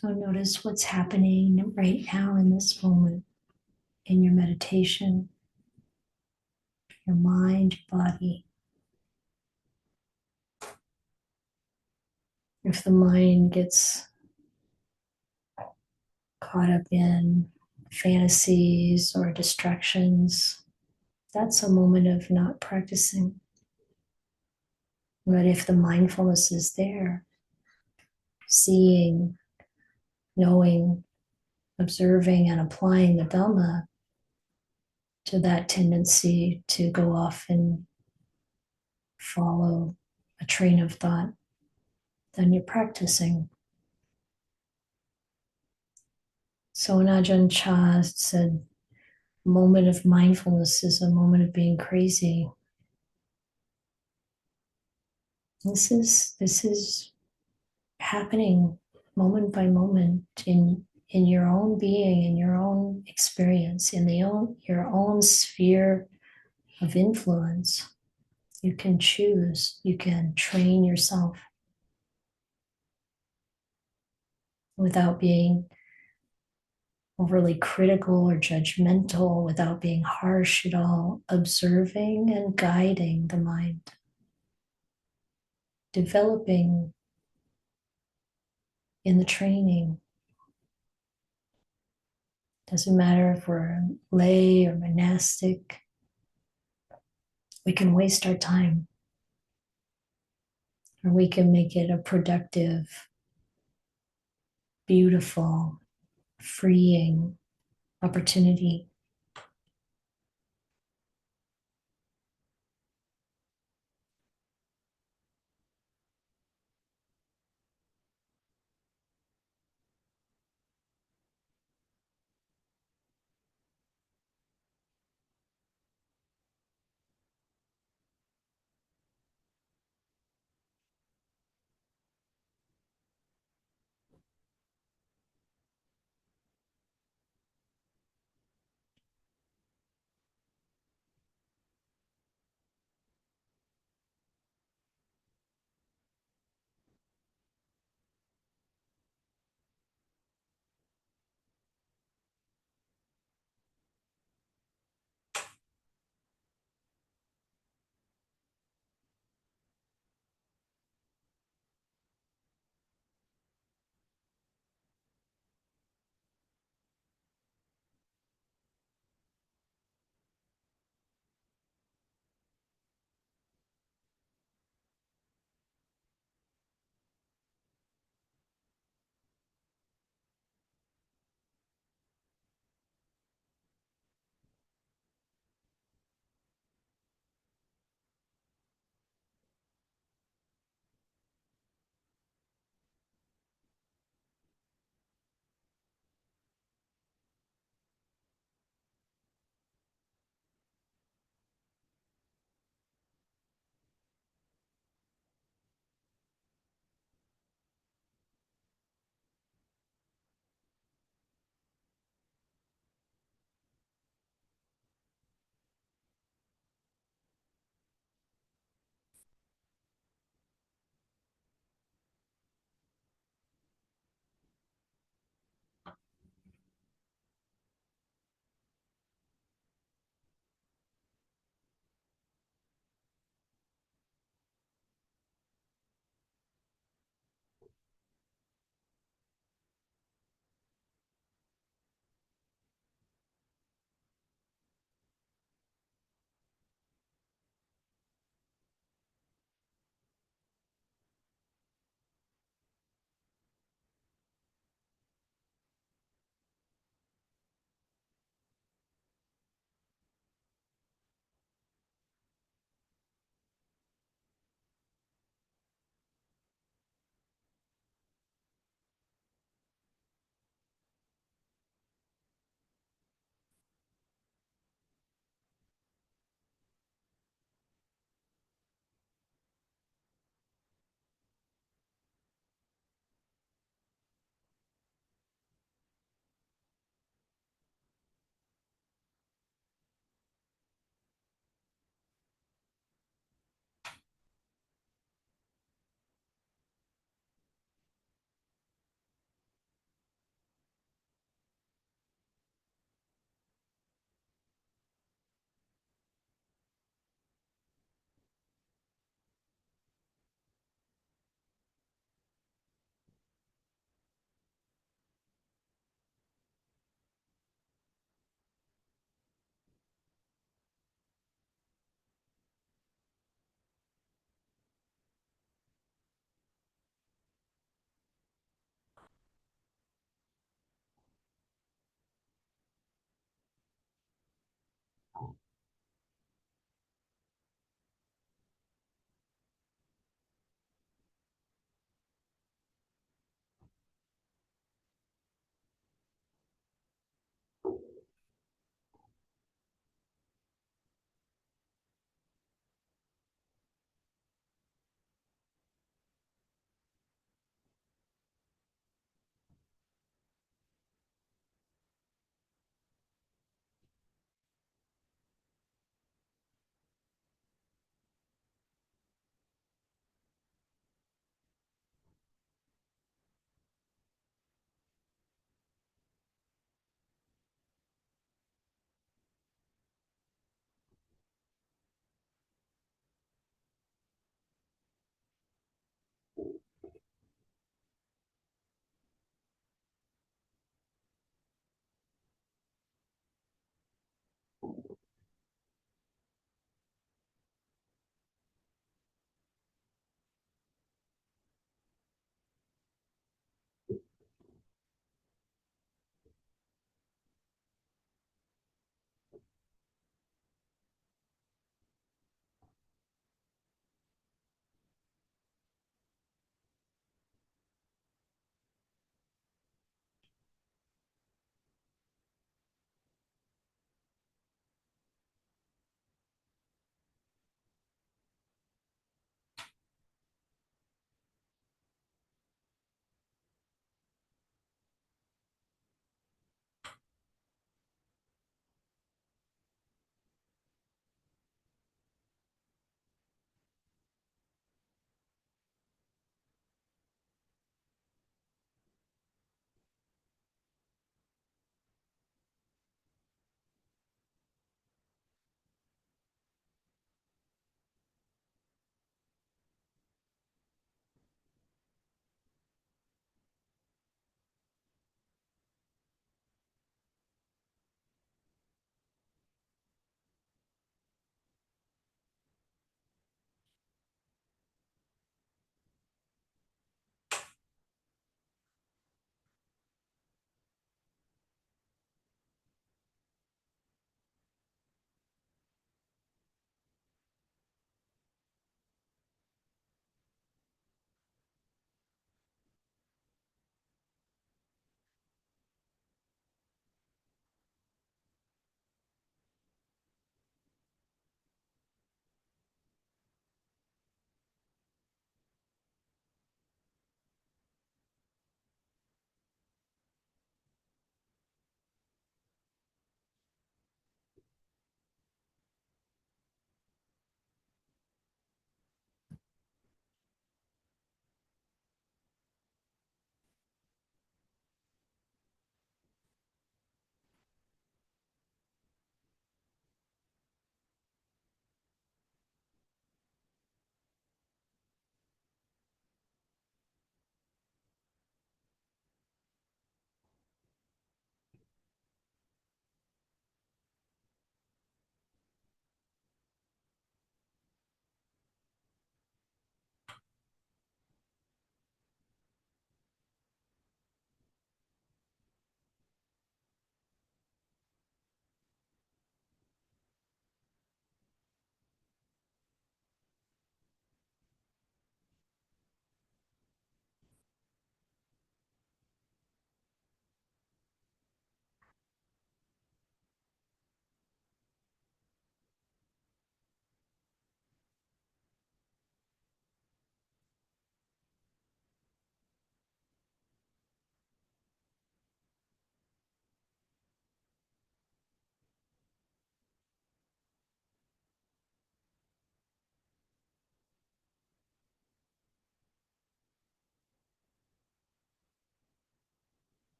So notice what's happening right now in this moment in your meditation, your mind, your body. If the mind gets caught up in fantasies or distractions, that's a moment of not practicing. But if the mindfulness is there, seeing, knowing, observing, and applying the Dhamma to that tendency to go off and follow a train of thought, then you're practicing. So Ajahn Chah said, moment of mindfulness is a moment of being crazy. This is happening moment by moment in your own being, in your own experience, in your own sphere of influence. You can choose, you can train yourself without being overly critical or judgmental, without being harsh at all, observing and guiding the mind, developing in the training. Doesn't matter if we're lay or monastic, we can waste our time or we can make it a productive, beautiful, freeing opportunity.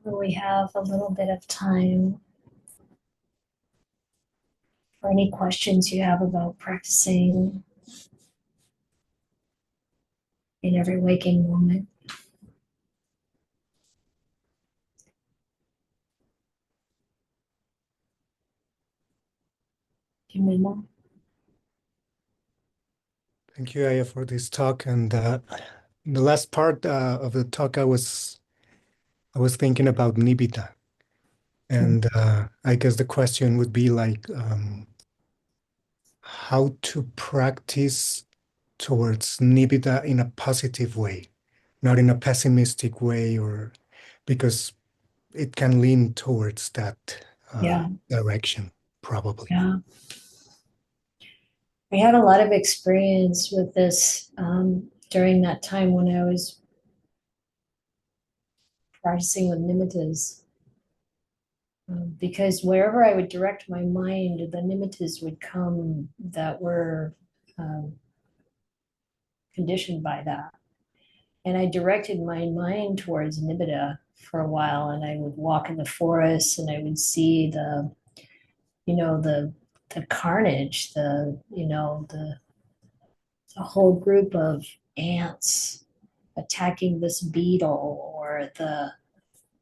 We have a little bit of time for any questions you have about practicing in every waking moment. Amen. Thank you, Ayya, for this talk. And the last part of the talk, I was thinking about nibbida, and I guess the question would be like how to practice towards nibbida in a positive way, not in a pessimistic way, or because it can lean towards that Yeah, direction, probably. yeah. I had a lot of experience with this during that time when I was practicing with nimittas. Because wherever I would direct my mind, the nimittas would come that were um, conditioned by that. And I directed my mind towards nimitta for a while, and I would walk in the forest, and I would see you know, the carnage, the whole group of ants attacking this beetle, or the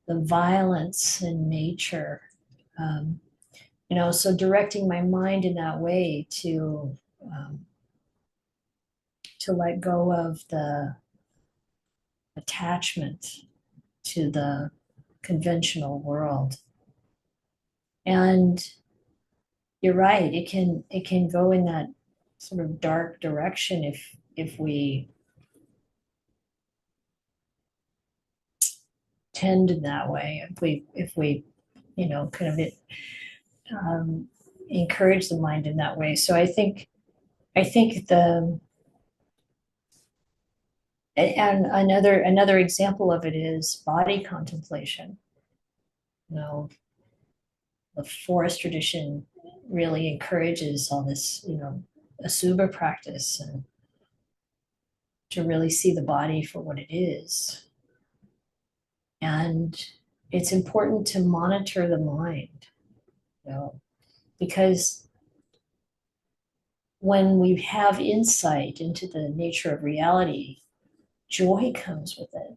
violence in nature. Um, so directing my mind in that way um, to let go of the attachment to the conventional world. And you're right, it can go in that sort of dark direction if we tend in that way, if we kind of um, encourage the mind in that way. So I think and another example of it is body contemplation. You know, the forest tradition really encourages all this, asubha practice, and to really see the body for what it is. And it's important to monitor the mind, you know, because when we have insight into the nature of reality, joy comes with it.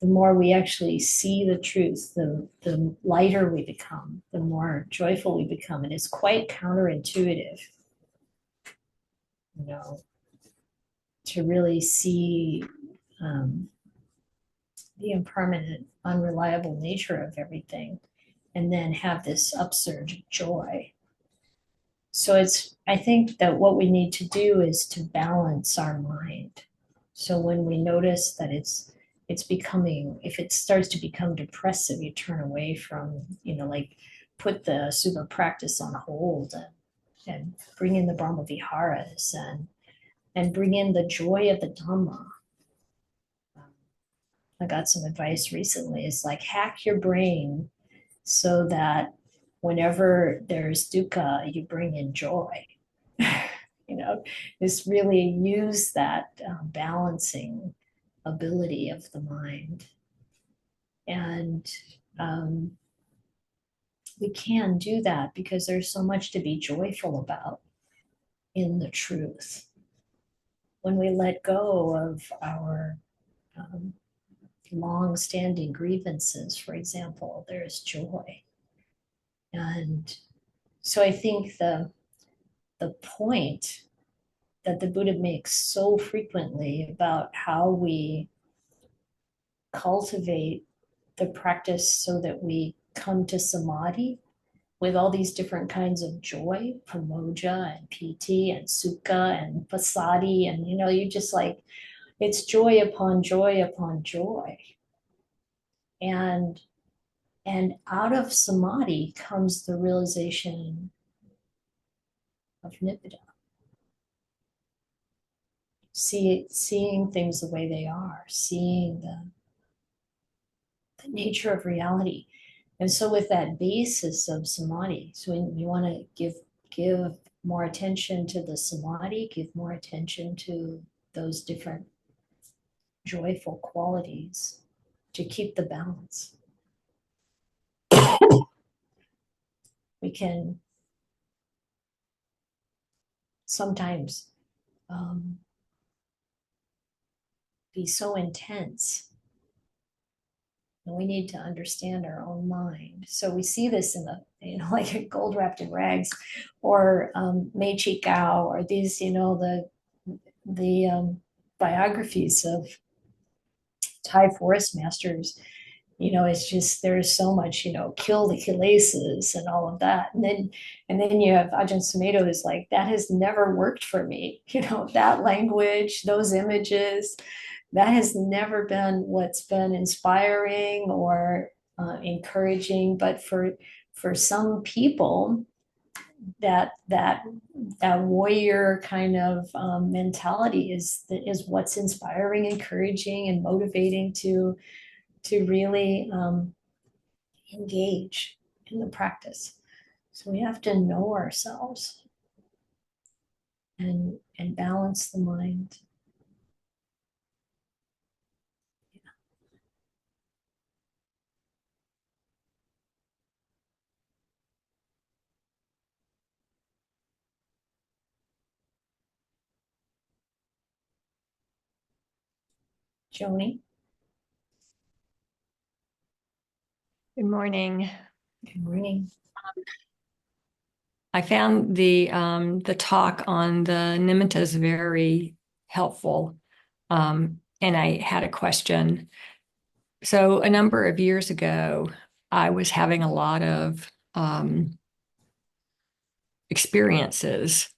The more we actually see the truth, the lighter we become, the more joyful we become. And it's quite counterintuitive, you know, to really see um, the impermanent, unreliable nature of everything, and then have this upsurge of joy. So I think that what we need to do is to balance our mind. So when we notice that it's becoming, if it starts to become depressive, you turn away from, like put the Suba practice on hold, and bring in the Brahma Viharas, and bring in the joy of the Dhamma. I got some advice recently. It's like hack your brain so that whenever there's dukkha, you bring in joy. Just really use that balancing ability of the mind. And um, we can do that because there's so much to be joyful about in the truth. When we let go of our um, long-standing grievances, for example, there's joy. And so I think the point that the Buddha makes so frequently about how we cultivate the practice so that we come to samadhi with all these different kinds of joy, pramoja and piti and sukha and pasadi, and you just like, it's joy upon joy upon joy. And and out of samadhi comes the realization of nibbida, seeing things the way they are, seeing the nature of reality. And so with that basis of samadhi, so we want to give more attention to the samadhi, give more attention to those different joyful qualities. to keep the balance. We can sometimes be so intense, and we need to understand our own mind. So we see this in the, like Gold Wrapped in Rags, or Meichi Gao, or these, the biographies of Thai forest masters. It's just, there's so much, kill the kilesas and all of that. And then you have Ajahn Sumedho, who's like, that has never worked for me. That language, those images, that has never been what's been inspiring or encouraging. But for some people, that warrior kind of mentality is what's inspiring, encouraging, and motivating to really engage in the practice. So we have to know ourselves and balance the mind. Joni. Good morning. Good morning. I found the talk on the nimittas very helpful, and I had a question. So a number of years ago, I was having a lot of experiences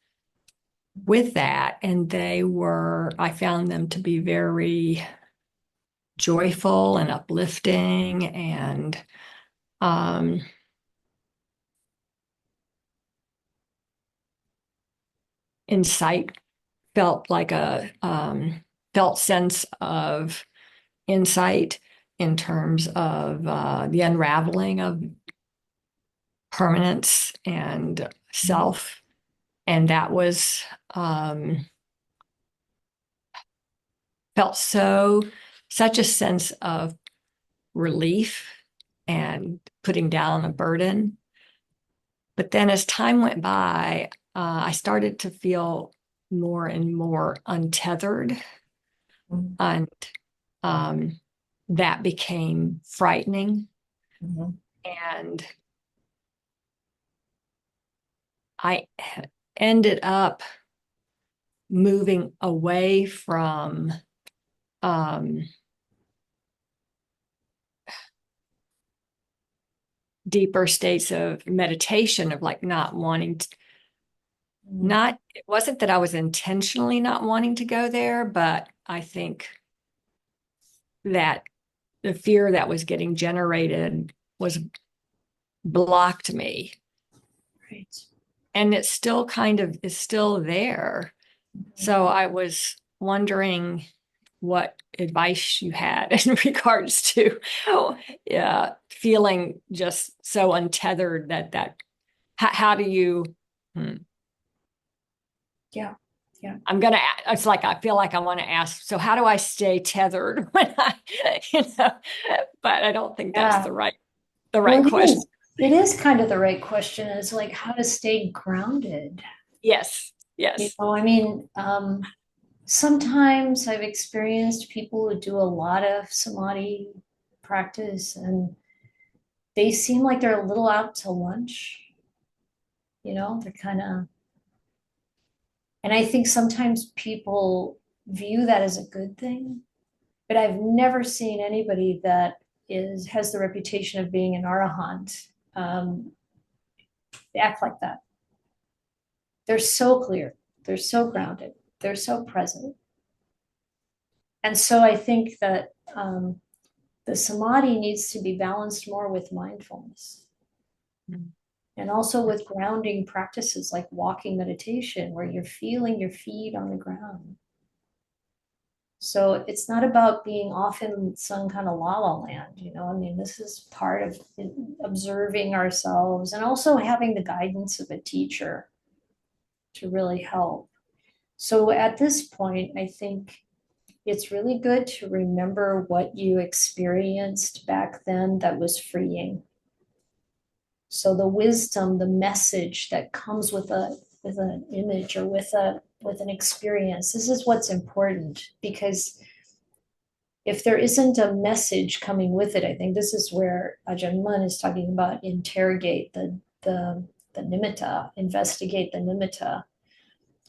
with that, and I found them to be very joyful and uplifting, and insight felt like a felt sense of insight in terms of the unraveling of permanence and self. And that was felt such a sense of relief and putting down a burden. But then as time went by, I started to feel more and more untethered. And that became frightening. And I ended up moving away from deeper states of meditation, of like not wanting to, it wasn't that I was intentionally not wanting to go there, but I think that the fear that was getting generated was blocked me. Right. And it still kind of is still there. So I was wondering what advice you had in regards to feeling just so untethered that how do you Yeah. it's like I feel like I want to ask, so how do I stay tethered when I but I don't think that's the right question. It is kind of the right question. It's like how to stay grounded. Yes. Sometimes I've experienced people who do a lot of samadhi practice and they seem like they're a little out to lunch. They're kind of, and I think sometimes people view that as a good thing, but I've never seen anybody that has the reputation of being an arahant act like that. They're so clear, they're so grounded, they're so present. And so I think that the samadhi needs to be balanced more with mindfulness. And also with grounding practices like walking meditation, where you're feeling your feet on the ground. So it's not about being off in some kind of la-la land, this is part of observing ourselves and also having the guidance of a teacher to really help. So at this point, I think it's really good to remember what you experienced back then that was freeing. So the wisdom, the message that comes with an image or with an experience, this is what's important, because if there isn't a message coming with it, I think this is where Ajahn Mun is talking about interrogate the nimitta, investigate the nimitta.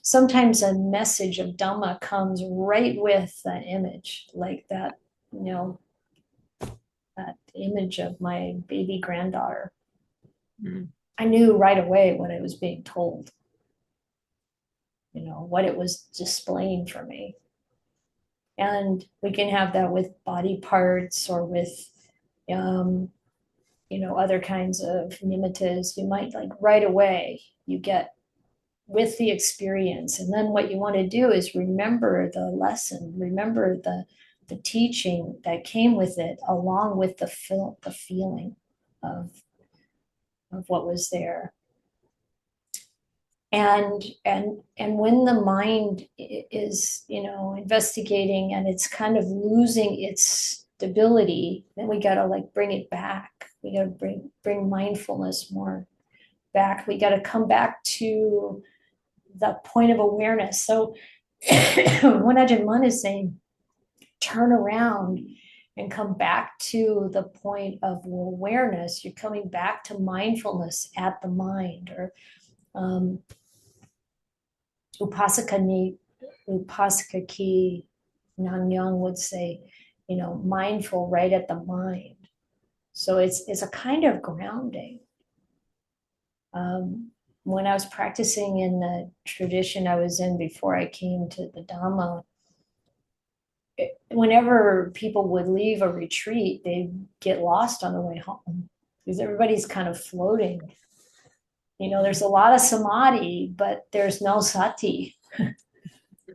Sometimes a message of Dhamma comes right with that image, like that, that image of my baby granddaughter. Mm. I knew right away what I was being told, what it was displaying for me. And we can have that with body parts or with, other kinds of nimittas. You might like right away, you get with the experience. And then what you want to do is remember the lesson, remember the teaching that came with it, along with the feeling of what was there. And when the mind is, investigating and it's kind of losing its stability, then we got to like bring it back. We got to bring mindfulness more back. We got to come back to the point of awareness. So when Ajahn Mun is saying, turn around and come back to the point of awareness, you're coming back to mindfulness at the mind, or Upasaka ki Nanyang would say, mindful right at the mind. So it's a kind of grounding. When I was practicing in the tradition I was in before I came to the Dhamma, whenever people would leave a retreat, they'd get lost on the way home because everybody's kind of floating. There's a lot of samadhi, but there's no sati.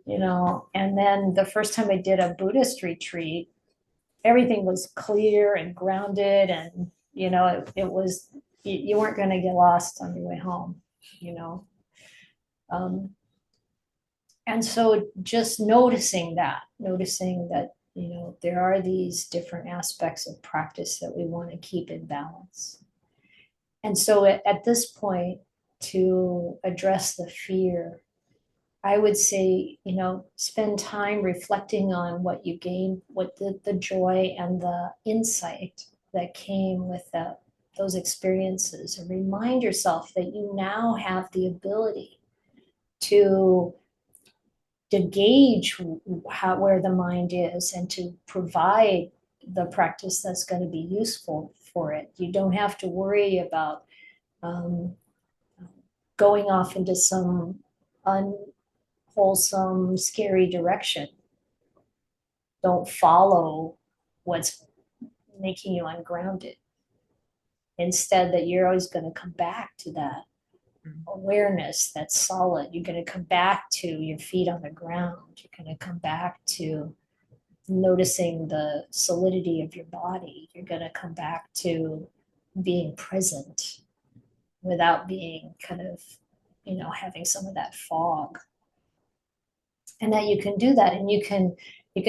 And then the first time I did a Buddhist retreat, everything was clear and grounded, and it was, you weren't going to get lost on your way home. And so just noticing that there are these different aspects of practice that we want to keep in balance. And so at this point, to address the fear, I would say, spend time reflecting on what you gained, what the joy and the insight that came with those experiences, and remind yourself that you now have the ability to gauge where the mind is and to provide the practice that's going to be useful for it. You don't have to worry about going off into some unwholesome, scary direction. Don't follow what's making you ungrounded. Instead, that you're always going to come back to that awareness that's solid. You're going to come back to your feet on the ground. You're going to come back to noticing the solidity of your body. You're going to come back to being present without being kind of, having some of that fog. And that you can do that, and you can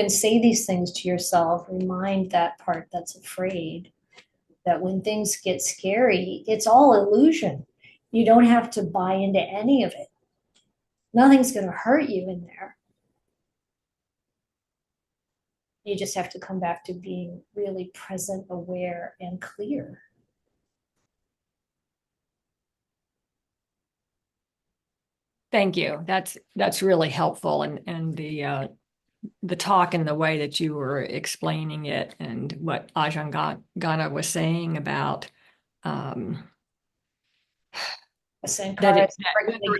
say these things to yourself, remind that part that's afraid that when things get scary, it's all illusion. You don't have to buy into any of it. Nothing's going to hurt you in there. You just have to come back to being really present, aware, and clear. Thank you. That's really helpful, and the talk and the way that you were explaining it, and what Ajahn Gana was saying about that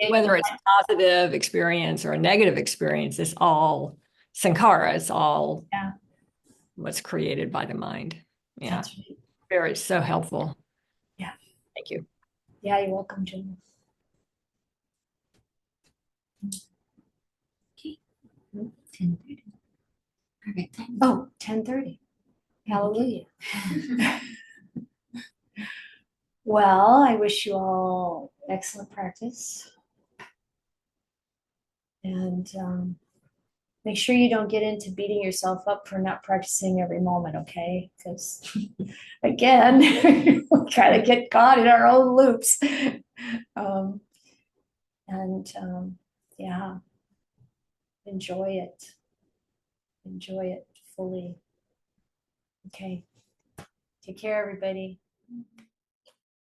whether it's a positive experience or a negative experience, it's all sankhara. It's all what's created by the mind. Yeah, That's right. Very so helpful. Yeah, thank you. Yeah, you're welcome, Jim. Okay. 10:30. Perfect. Oh, 10:30. Hallelujah. Well, I wish you all excellent practice. And make sure you don't get into beating yourself up for not practicing every moment, okay? Because again, we kind of get caught in our own loops. Um, yeah, enjoy it. Enjoy it fully. Okay. Take care, everybody.